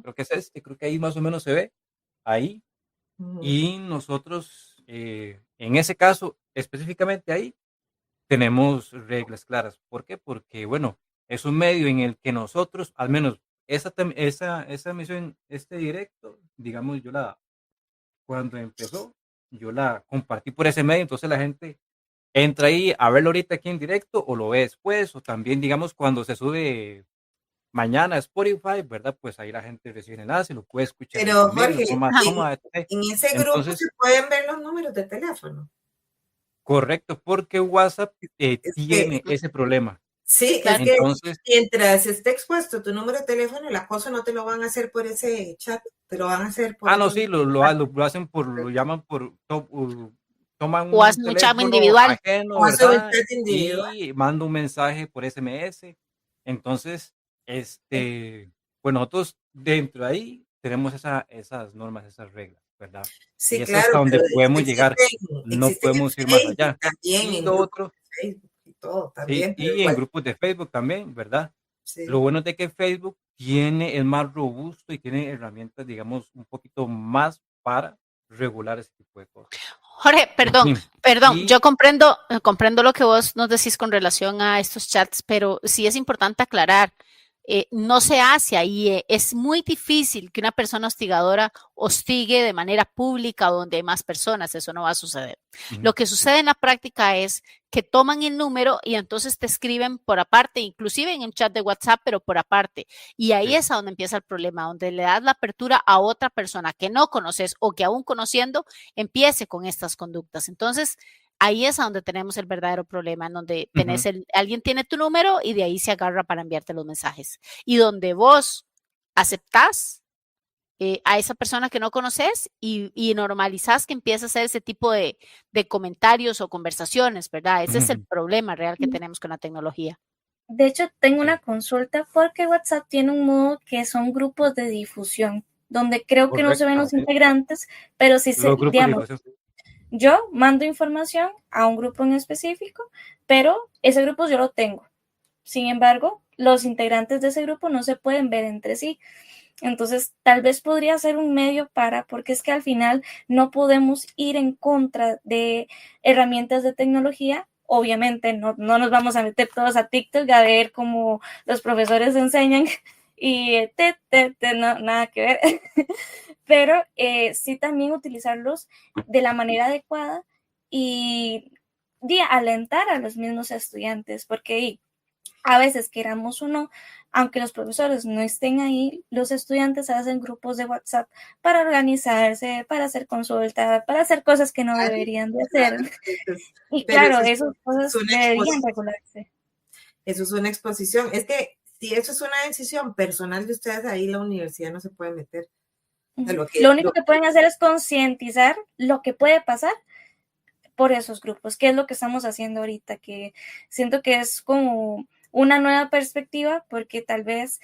creo que es creo que ahí más o menos se ve, ahí. Ujú. Y nosotros, en ese caso, específicamente ahí, tenemos reglas claras. ¿Por qué? Porque, bueno, es un medio en el que nosotros, al menos esa emisión, este directo, digamos, cuando empezó, yo la compartí por ese medio, entonces la gente entra ahí a verlo ahorita aquí en directo o lo ve después, o también, digamos, cuando se sube mañana a Spotify, ¿verdad? Pues ahí la gente recibe el enlace, lo puede escuchar Pero entre medio, Jorge, toma, Ajá. toma, etc. en ese grupo se Entonces, pueden ver los números de teléfono. correcto, porque WhatsApp Es que, tiene ese problema. Sí, sí, es claro. que Entonces, mientras esté expuesto tu número de teléfono, el acoso no te lo van a hacer por ese chat, te lo van a hacer por no, otro. sí, lo hacen lo llaman toman O un haz un chat teléfono individual. ajeno, O hacer el ¿verdad? chat individual. Y manda un mensaje por SMS. Entonces, pues nosotros dentro de ahí tenemos esas normas, esas reglas, ¿verdad? Y Sí, es hasta claro, donde pero podemos llegar, no existen en podemos ir más Facebook allá. también, Y en lo grupos otro, de Facebook y todo sí, también, pero y en igual, grupos de Facebook también, ¿verdad? Lo sí. bueno es de que Facebook es más robusto y tiene herramientas, digamos, un poquito más para regular ese tipo de cosas. Jorge, En fin, perdón, y yo comprendo lo que vos nos decís con relación a estos chats, pero sí es importante aclarar, no se hace ahí, es muy difícil que una persona hostigadora hostigue de manera pública donde hay más personas, eso no va a suceder. Lo que sucede en la práctica es que toman el número y entonces te escriben por aparte, inclusive en un chat de WhatsApp, pero por aparte. Y ahí sí, es a donde empieza el problema, donde le das la apertura a otra persona que no conoces o que aún conociendo empiece con estas conductas. Entonces, ahí es a donde tenemos el verdadero problema, en donde ujú, alguien tiene tu número y de ahí se agarra para enviarte los mensajes. Y donde vos aceptás a esa persona que no conoces y normalizás que empieza a hacer ese tipo de comentarios o conversaciones, ¿verdad? Ese es el ujú, problema real que tenemos con la tecnología. De hecho, tengo una sí, consulta porque WhatsApp tiene un modo que son grupos de difusión, donde creo que no se ven correcto, los sí. integrantes, pero sí Los grupos de digamos, difusión, sí. yo mando información a un grupo en específico, pero ese grupo yo lo tengo. Sin embargo, los integrantes de ese grupo no se pueden ver entre sí. Entonces, tal vez podría ser un medio porque es que al final no podemos ir en contra de herramientas de tecnología. Obviamente, no nos vamos a meter todos a TikTok a ver cómo los profesores enseñan y no, nada que ver. Pero sí también utilizarlos de la manera adecuada y alentar a los mismos estudiantes, porque a veces, queramos o no, aunque los profesores no estén ahí, los estudiantes hacen grupos de WhatsApp para organizarse, para hacer consulta, para hacer cosas que no Claro, deberían de hacer. claro, Y pero claro, eso esas es cosas una deberían exposición. regularse. Eso es una exposición. Es que si eso es una decisión personal de ustedes, ahí la universidad no se puede meter. De Lo único que pueden hacer es concientizar lo que puede pasar por esos grupos, que es lo que estamos haciendo ahorita, que siento que es como una nueva perspectiva, porque tal vez,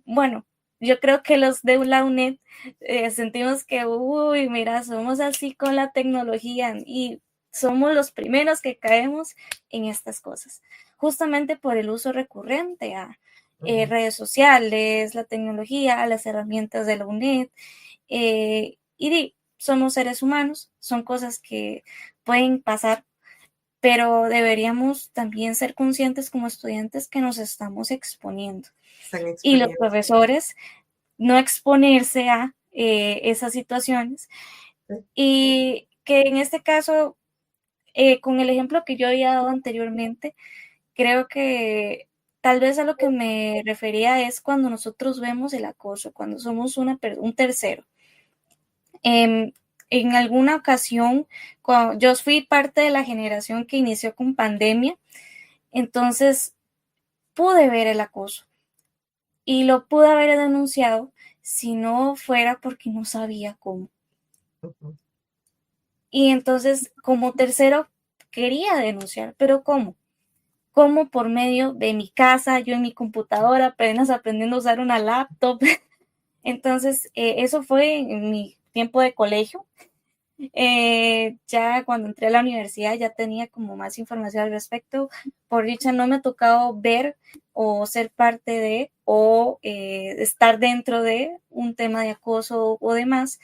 bueno, yo creo que los de la UNED sentimos que, uy, mira, somos así con la tecnología y somos los primeros que caemos en estas cosas, justamente por el uso recurrente a redes sociales, la tecnología, las herramientas de la UNED, somos seres humanos, son cosas que pueden pasar, pero deberíamos también ser conscientes como estudiantes que nos estamos exponiendo. están Y los exponiendo. profesores no exponerse a esas situaciones. Y que en este caso, con el ejemplo que yo había dado anteriormente, creo que tal vez a lo que me refería es cuando nosotros vemos el acoso, cuando somos un tercero. En alguna ocasión, yo fui parte de la generación que inició con pandemia, entonces pude ver el acoso y lo pude haber denunciado si no fuera porque no sabía cómo. Y entonces, como tercero, quería denunciar, pero ¿cómo? ¿Cómo? Por medio de mi casa, yo en mi computadora, apenas aprendiendo a usar una laptop. Entonces, eso fue en mi tiempo de colegio. Ya cuando entré a la universidad ya tenía como más información al respecto. Por dicha no me ha tocado ver o ser parte de o estar dentro de un tema de acoso o demás.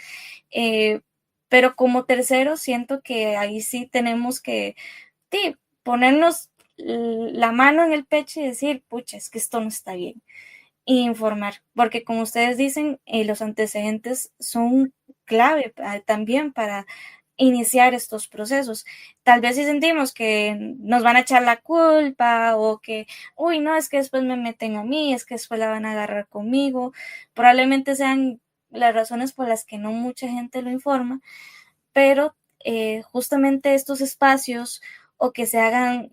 Pero como tercero siento que ahí sí tenemos que ponernos la mano en el pecho y decir, pucha, es que esto no está bien. Y informar, porque como ustedes dicen, los antecedentes son clave también para iniciar estos procesos. Tal vez si sentimos que nos van a echar la culpa o que, uy, no, es que después me meten a mí, es que después la van a agarrar conmigo, probablemente sean las razones por las que no mucha gente lo informa, pero justamente estos espacios o que se hagan,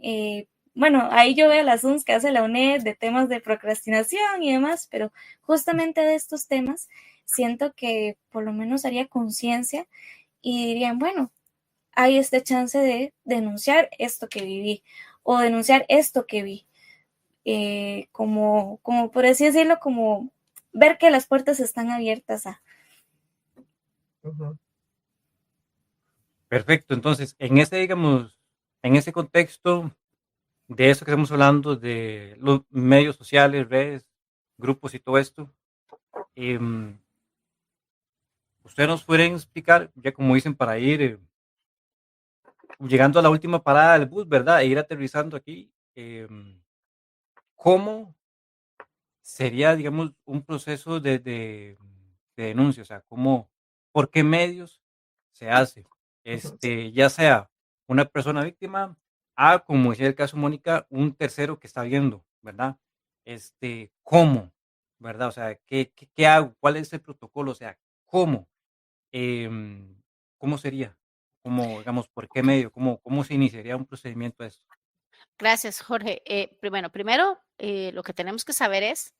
bueno, ahí yo veo las UNS que hace la UNED de temas de procrastinación y demás, pero justamente de estos temas siento que por lo menos haría conciencia y dirían, bueno, hay esta chance de denunciar esto que viví o denunciar esto que vi. Como por así decirlo, como ver que las puertas están abiertas a. Perfecto, entonces, en ese, digamos, en ese contexto de eso que estamos hablando, de los medios sociales, redes, grupos y todo esto, ustedes nos pueden explicar, ya como dicen, para ir llegando a la última parada del bus, ¿verdad? E ir aterrizando aquí, ¿cómo sería, digamos, un proceso de denuncia? O sea, ¿cómo, por qué medios se hace? Ya sea una persona víctima, a, como decía el caso Mónica, un tercero que está viendo, ¿verdad? ¿Cómo? ¿Verdad? O sea, ¿qué hago? ¿Cuál es el protocolo? O sea, ¿cómo? Em, ¿Cómo sería? ¿Cómo, digamos, por qué medio? ¿Cómo se iniciaría un procedimiento de esto? Gracias, Jorge. Bueno, primero, lo que tenemos que saber es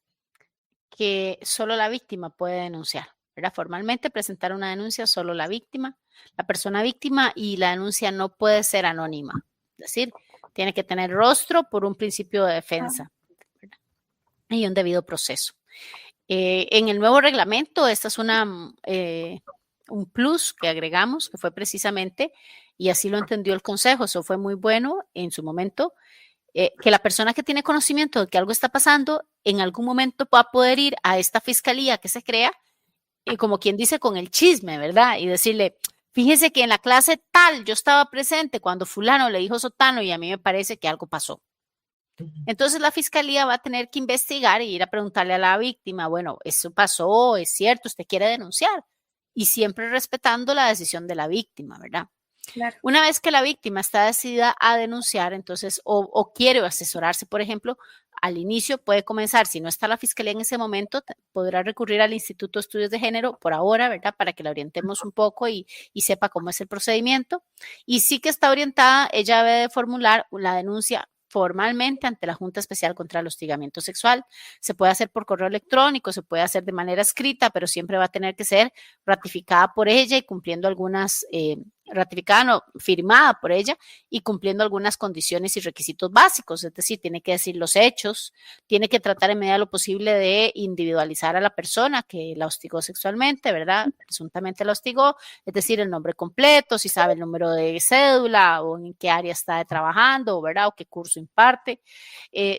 que solo la víctima puede denunciar, ¿verdad? Formalmente presentar una denuncia solo la víctima, la persona víctima, y la denuncia no puede ser anónima. Es decir, tiene que tener rostro por un principio de defensa, ¿verdad? Y un debido proceso. En el nuevo reglamento, esta es un plus que agregamos, que fue precisamente, y así lo entendió el Consejo, eso fue muy bueno en su momento, que la persona que tiene conocimiento de que algo está pasando, en algún momento va a poder ir a esta fiscalía que se crea, y como quien dice, con el chisme, ¿verdad? Y decirle, fíjese que en la clase tal yo estaba presente cuando fulano le dijo sotano y a mí me parece que algo pasó. Entonces la fiscalía va a tener que investigar y ir a preguntarle a la víctima, bueno, eso pasó, es cierto, usted quiere denunciar, y siempre respetando la decisión de la víctima, ¿verdad? Claro. Una vez que la víctima está decidida a denunciar, entonces, o quiere asesorarse, por ejemplo, al inicio puede comenzar, si no está la fiscalía en ese momento, podrá recurrir al Instituto de Estudios de Género por ahora, ¿verdad? Para que la orientemos un poco y sepa cómo es el procedimiento. Y sí que está orientada, ella debe de formular la denuncia formalmente ante la Junta Especial contra el Hostigamiento Sexual. Se puede hacer por correo electrónico, se puede hacer de manera escrita, pero siempre va a tener que ser ratificada por ella y cumpliendo algunas, ratificada, no, firmada por ella y cumpliendo algunas condiciones y requisitos básicos, es decir, tiene que decir los hechos, tiene que tratar en medida de lo posible de individualizar a la persona que la hostigó sexualmente, ¿verdad? Presuntamente la hostigó, es decir, el nombre completo, si sabe el número de cédula o en qué área está trabajando, ¿verdad? O qué curso imparte.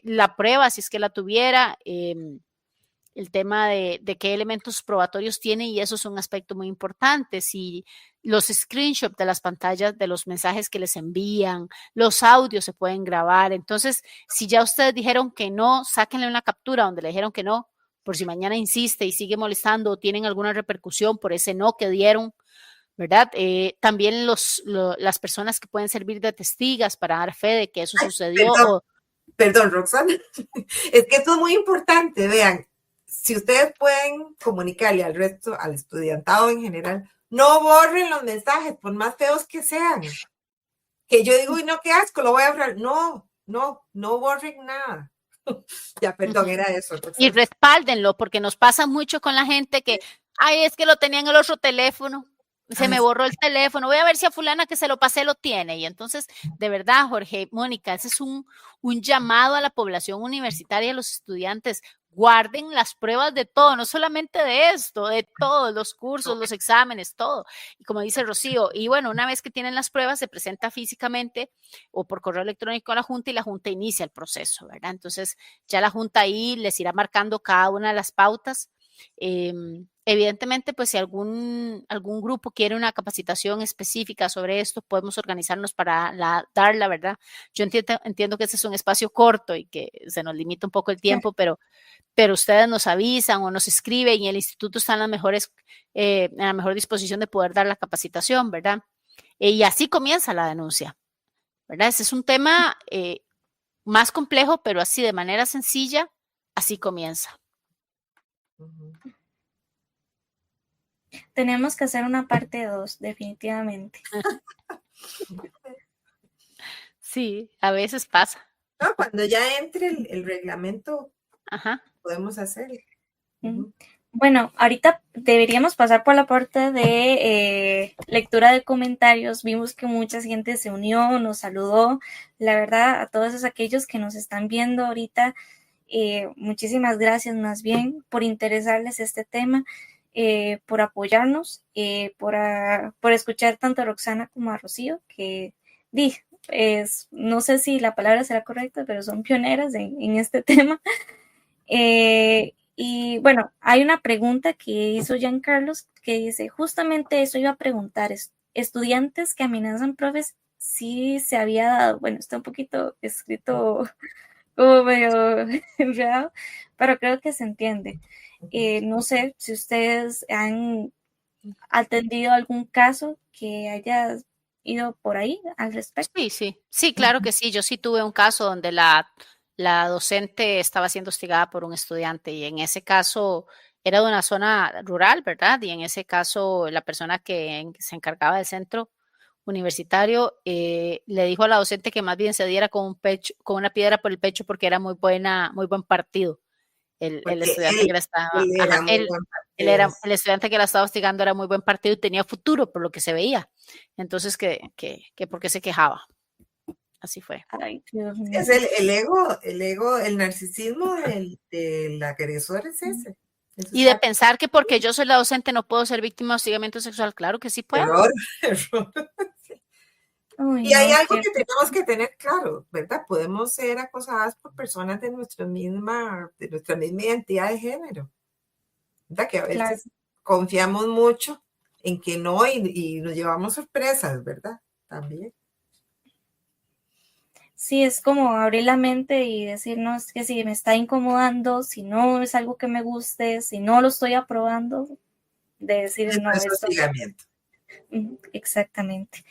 La prueba, si es que la tuviera, el tema de qué elementos probatorios tiene, y eso es un aspecto muy importante. Si los screenshots de las pantallas de los mensajes que les envían, los audios se pueden grabar. Entonces, si ya ustedes dijeron que no, sáquenle una captura donde le dijeron que no, por si mañana insiste y sigue molestando o tienen alguna repercusión por ese no que dieron, ¿verdad? También las personas que pueden servir de testigas para dar fe de que eso sucedió. Perdón, Roxana, es que esto es muy importante, vean, si ustedes pueden comunicarle al resto, al estudiantado en general, no borren los mensajes, por más feos que sean. Que yo digo, uy, no, qué asco, lo voy a borrar. No borren nada. Ya, perdón, era eso. Roxana. Y respáldenlo, porque nos pasa mucho con la gente que, ay, es que lo tenía en el otro teléfono. Se me borró el teléfono, voy a ver si a fulana que se lo pasé lo tiene. Y entonces, de verdad, Jorge, Mónica, ese es un llamado a la población universitaria, a los estudiantes. guarden las pruebas de todo, no solamente de esto, de todos los cursos, los exámenes, todo. Y como dice Rocío, y bueno, una vez que tienen las pruebas, se presenta físicamente o por correo electrónico a la Junta y la Junta inicia el proceso, ¿verdad? Entonces, ya la Junta ahí les irá marcando cada una de las pautas. Evidentemente, pues si algún grupo quiere una capacitación específica sobre esto, podemos organizarnos para darla, ¿verdad? Yo entiendo que este es un espacio corto y que se nos limita un poco el tiempo, pero ustedes nos avisan o nos escriben y el instituto está en la mejor disposición de poder dar la capacitación, ¿verdad? Y así comienza la denuncia, ¿verdad? Ese es un tema más complejo, pero así de manera sencilla, así comienza. Tenemos que hacer una parte 2, definitivamente. Sí, a veces pasa. No, cuando ya entre el reglamento, Ajá. podemos hacerlo. Bueno, ahorita deberíamos pasar por la parte de lectura de comentarios. Vimos que mucha gente se unió, nos saludó. La verdad, a todos aquellos que nos están viendo ahorita, muchísimas gracias más bien por interesarles este tema, por apoyarnos, por escuchar tanto a Roxana como a Rocío, que no sé si la palabra será correcta, pero son pioneras en este tema. Y bueno, hay una pregunta que hizo Giancarlos que dice, justamente eso iba a preguntar, estudiantes que amenazan profes, sí se había dado, bueno, está un poquito escrito como medio enredado, pero creo que se entiende. No sé si ustedes han atendido algún caso que haya ido por ahí al respecto. Sí, claro que sí. Yo sí tuve un caso donde la docente estaba siendo hostigada por un estudiante y en ese caso era de una zona rural, ¿verdad? Y en ese caso la persona que se encargaba del centro universitario le dijo a la docente que más bien se diera con una piedra por el pecho porque era muy buen partido. El estudiante que la estaba, el estudiante que la estaba hostigando era muy buen partido y tenía futuro por lo que se veía. Entonces, que por qué se quejaba. Así fue. Ay, Dios mío. Es el ego, el narcisismo del agresor es ese. Y de pensar que porque yo soy la docente no puedo ser víctima de hostigamiento sexual, claro que sí puedo. Error. Uy, y hay no, algo que tenemos que tener claro, ¿verdad? Podemos ser acosadas por personas de nuestra misma identidad de género, ¿verdad? Que a veces confiamos mucho en que no y nos llevamos sorpresas, ¿verdad? También. Sí, es como abrir la mente y decir, no, es que si me está incomodando, si no es algo que me guste, si no lo estoy aprobando, de decir es no. hostigamiento. Exactamente.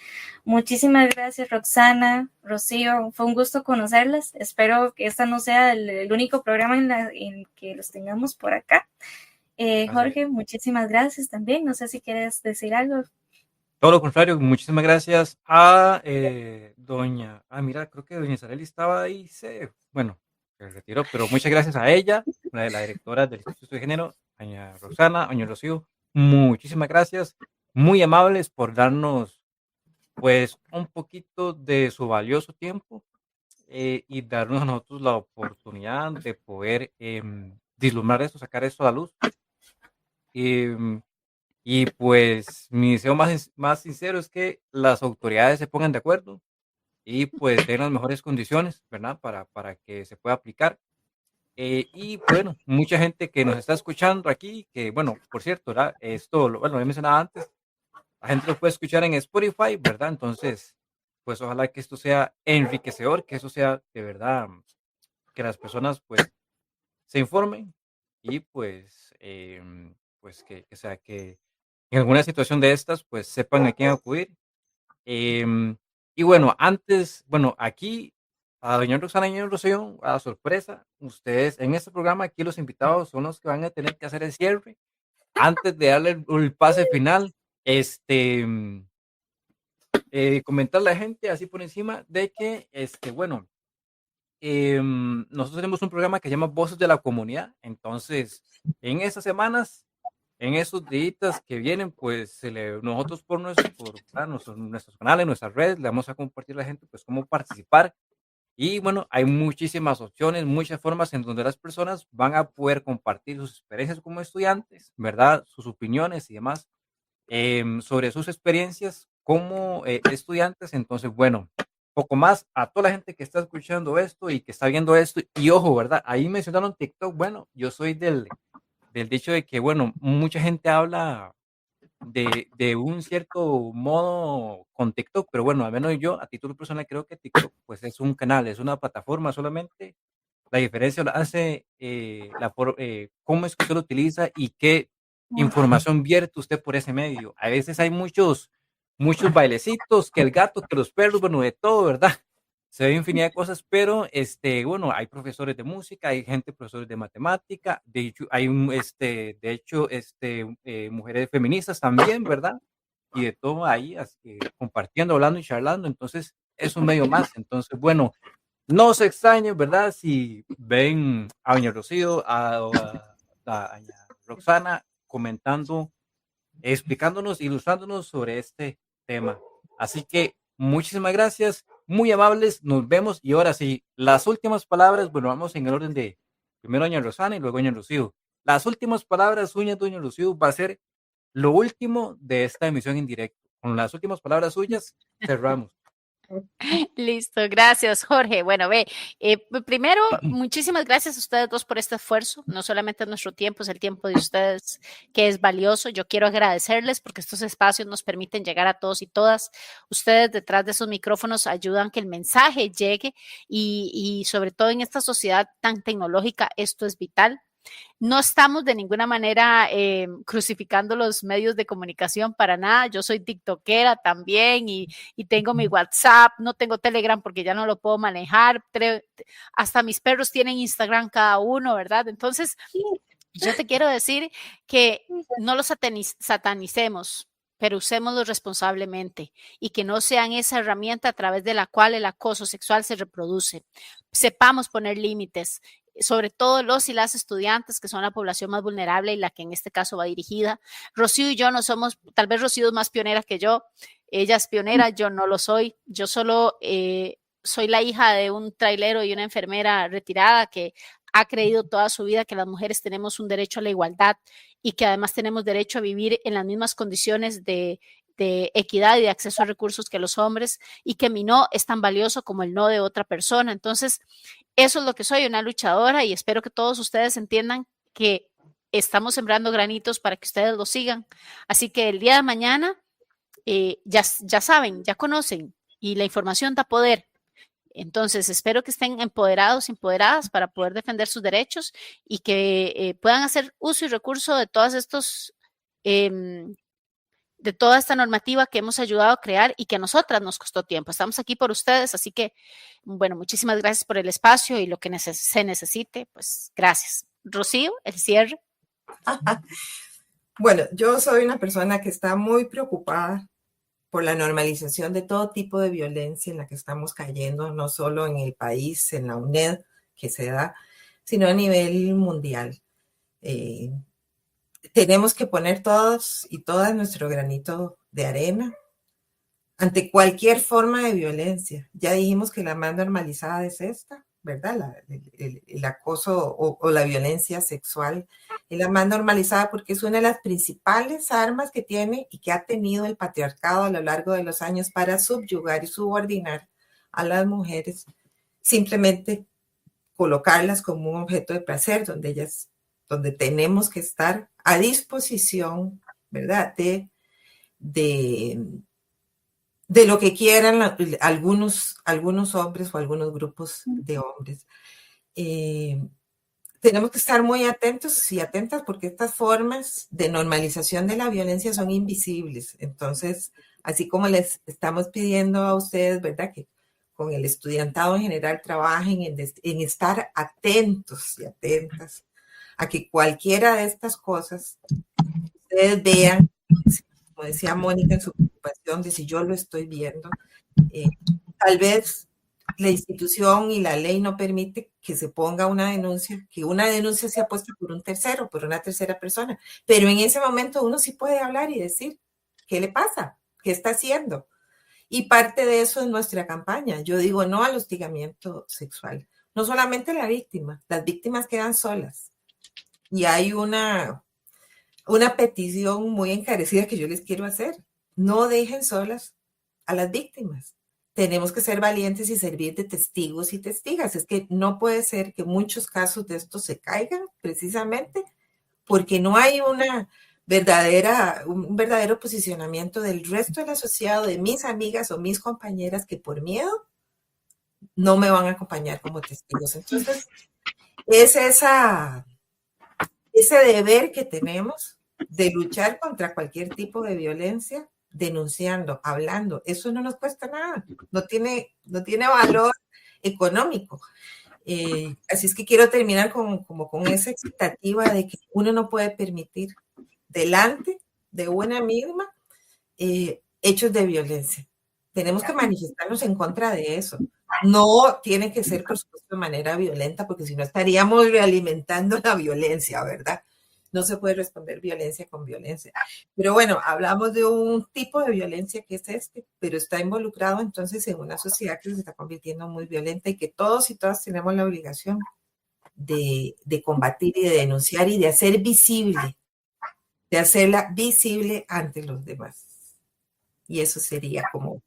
Muchísimas gracias, Roxana, Rocío, fue un gusto conocerlas. Espero que esta no sea el único programa en que los tengamos por acá. Jorge, muchísimas gracias también. No sé si quieres decir algo. Todo lo contrario, muchísimas gracias a mira, creo que doña Isabel estaba ahí, bueno, se retiró, pero muchas gracias a ella, la directora del Instituto de Género, doña Roxana, doña Rocío, muchísimas gracias, muy amables por darnos, pues, un poquito de su valioso tiempo y darnos a nosotros la oportunidad de poder vislumbrar esto, sacar esto a la luz. Y pues mi deseo más sincero es que las autoridades se pongan de acuerdo y pues den las mejores condiciones, ¿verdad? Para que se pueda aplicar. Y bueno, mucha gente que nos está escuchando aquí, que bueno, por cierto, ¿verdad? Esto, bueno, lo he mencionado antes, la gente lo puede escuchar en Spotify, ¿verdad? Entonces, pues ojalá que esto sea enriquecedor, que eso sea de verdad, que las personas pues se informen y pues, pues que sea que en alguna situación de estas, pues sepan a quién acudir. Y bueno, aquí a doña Roxana y doña Rocío, a sorpresa, ustedes en este programa, aquí los invitados son los que van a tener que hacer el cierre antes de darle el pase final. Comentarle a la gente así por encima de que, bueno, nosotros tenemos un programa que se llama Voces de la Comunidad. Entonces, en esas semanas, en esos días que vienen, pues nosotros nuestros canales, nuestras redes, le vamos a compartir a la gente pues cómo participar Y bueno, hay muchísimas opciones, muchas formas en donde las personas van a poder compartir sus experiencias como estudiantes, ¿verdad? Sus opiniones y demás sobre sus experiencias como estudiantes. Entonces, bueno, poco más a toda la gente que está escuchando esto y que está viendo esto. Y ojo, ¿verdad? Ahí mencionaron TikTok. Bueno, yo soy del dicho de que, bueno, mucha gente habla de un cierto modo con TikTok, pero bueno, al menos yo a título personal creo que TikTok pues es un canal, es una plataforma solamente. La diferencia la hace cómo es que usted lo utiliza y qué información vierte usted por ese medio. A veces hay muchos bailecitos, que el gato, que los perros, bueno, de todo, ¿verdad? Se ve infinidad de cosas, pero bueno, hay profesores de música, hay gente, profesores de matemática, de hecho, mujeres feministas también, ¿verdad? Y de todo ahí, compartiendo, hablando y charlando, entonces es un medio más. Entonces, bueno, no se extrañen, ¿verdad? Si ven a doña Rocío, a doña Roxana comentando, explicándonos, ilustrándonos sobre este tema. Así que muchísimas gracias, muy amables, nos vemos. Y ahora sí, las últimas palabras, bueno, vamos en el orden de primero doña Rosana y luego doña Rocío. Las últimas palabras suyas, doña Rocío, va a ser lo último de esta emisión en directo. Con las últimas palabras suyas, cerramos. Listo, gracias, Jorge. Bueno, primero, muchísimas gracias a ustedes dos por este esfuerzo. No solamente nuestro tiempo, es el tiempo de ustedes que es valioso. Yo quiero agradecerles porque estos espacios nos permiten llegar a todos y todas. Ustedes detrás de esos micrófonos ayudan que el mensaje llegue y sobre todo en esta sociedad tan tecnológica, esto es vital. No estamos de ninguna manera crucificando los medios de comunicación para nada. Yo soy tiktokera también y tengo mi WhatsApp, no tengo Telegram porque ya no lo puedo manejar. Hasta mis perros tienen Instagram cada uno, ¿verdad? Entonces, yo te quiero decir que no los satanicemos, pero usémoslos responsablemente y que no sean esa herramienta a través de la cual el acoso sexual se reproduce. Sepamos poner límites, sobre todo los y las estudiantes, que son la población más vulnerable y la que en este caso va dirigida. Rocío y yo no somos, tal vez Rocío es más pionera que yo, ella es pionera, yo no lo soy, yo solo soy la hija de un trailero y una enfermera retirada que ha creído toda su vida que las mujeres tenemos un derecho a la igualdad y que además tenemos derecho a vivir en las mismas condiciones de equidad y de acceso a recursos que los hombres y que mi no es tan valioso como el no de otra persona. Entonces, eso es lo que soy, una luchadora, y espero que todos ustedes entiendan que estamos sembrando granitos para que ustedes lo sigan. Así que el día de mañana, ya saben, ya conocen, y la información da poder. Entonces, espero que estén empoderados, empoderadas para poder defender sus derechos y que puedan hacer uso y recurso de todos estos de toda esta normativa que hemos ayudado a crear y que a nosotras nos costó tiempo. Estamos aquí por ustedes, así que, bueno, muchísimas gracias por el espacio y lo que se necesite, pues gracias. Rocío, el cierre. Bueno, yo soy una persona que está muy preocupada por la normalización de todo tipo de violencia en la que estamos cayendo, no solo en el país, en la UNED que se da, sino a nivel mundial. Tenemos que poner todos y todas nuestro granito de arena ante cualquier forma de violencia. Ya dijimos que la más normalizada es esta, ¿verdad? El acoso o la violencia sexual es la más normalizada porque es una de las principales armas que tiene y que ha tenido el patriarcado a lo largo de los años para subyugar y subordinar a las mujeres, simplemente colocarlas como un objeto de placer donde tenemos que estar a disposición, ¿verdad? De lo que quieran algunos hombres o algunos grupos de hombres. Tenemos que estar muy atentos y atentas porque estas formas de normalización de la violencia son invisibles. Entonces, así como les estamos pidiendo a ustedes, ¿verdad? Que con el estudiantado en general trabajen en estar atentos y atentas a que cualquiera de estas cosas ustedes vean, como decía Mónica en su preocupación de si yo lo estoy viendo, tal vez la institución y la ley no permite que se ponga una denuncia, que una denuncia sea puesta por un tercero, por una tercera persona, pero en ese momento uno sí puede hablar y decir, ¿qué le pasa? ¿Qué está haciendo? Y parte de eso es nuestra campaña. Yo digo no al hostigamiento sexual. No solamente la víctima, las víctimas quedan solas. Y hay una petición muy encarecida que yo les quiero hacer. No dejen solas a las víctimas. Tenemos que ser valientes y servir de testigos y testigas. Es que no puede ser que muchos casos de estos se caigan precisamente porque no hay un verdadero posicionamiento del resto del asociado, de mis amigas o mis compañeras que por miedo no me van a acompañar como testigos. Entonces, es ese deber que tenemos de luchar contra cualquier tipo de violencia, denunciando, hablando. Eso no nos cuesta nada, no tiene valor económico. Así es que quiero terminar con esa expectativa de que uno no puede permitir delante de una misma hechos de violencia. Tenemos que manifestarnos en contra de eso. No tiene que ser, por supuesto, de manera violenta, porque si no estaríamos realimentando la violencia, ¿verdad? No se puede responder violencia con violencia. Pero bueno, hablamos de un tipo de violencia que es este, pero está involucrado entonces en una sociedad que se está convirtiendo muy violenta y que todos y todas tenemos la obligación de combatir y de denunciar y de hacer visible, de hacerla visible ante los demás. Y eso sería como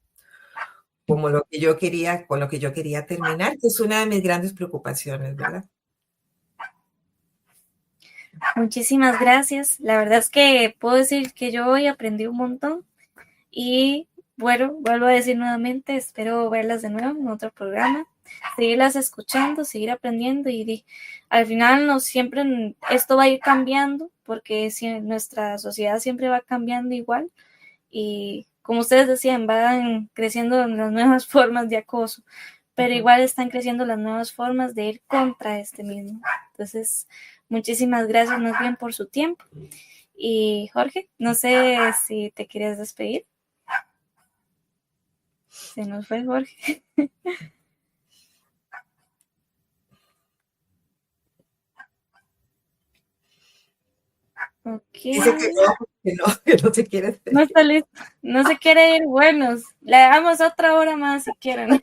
lo que yo quería, con lo que yo quería terminar, que es una de mis grandes preocupaciones, ¿verdad? Muchísimas gracias. La verdad es que puedo decir que yo hoy aprendí un montón y bueno, vuelvo a decir nuevamente, espero verlas de nuevo en otro programa, seguirlas escuchando, seguir aprendiendo y al final no siempre esto va a ir cambiando porque nuestra sociedad siempre va cambiando igual y como ustedes decían, van creciendo las nuevas formas de acoso, pero igual están creciendo las nuevas formas de ir contra este mismo. Entonces, muchísimas gracias más bien por su tiempo. Y Jorge, no sé si te quieres despedir. Se nos fue Jorge. Okay. Dice que no se quiere despedir. No está listo, no se quiere ir. Bueno, le damos otra hora más si quieren.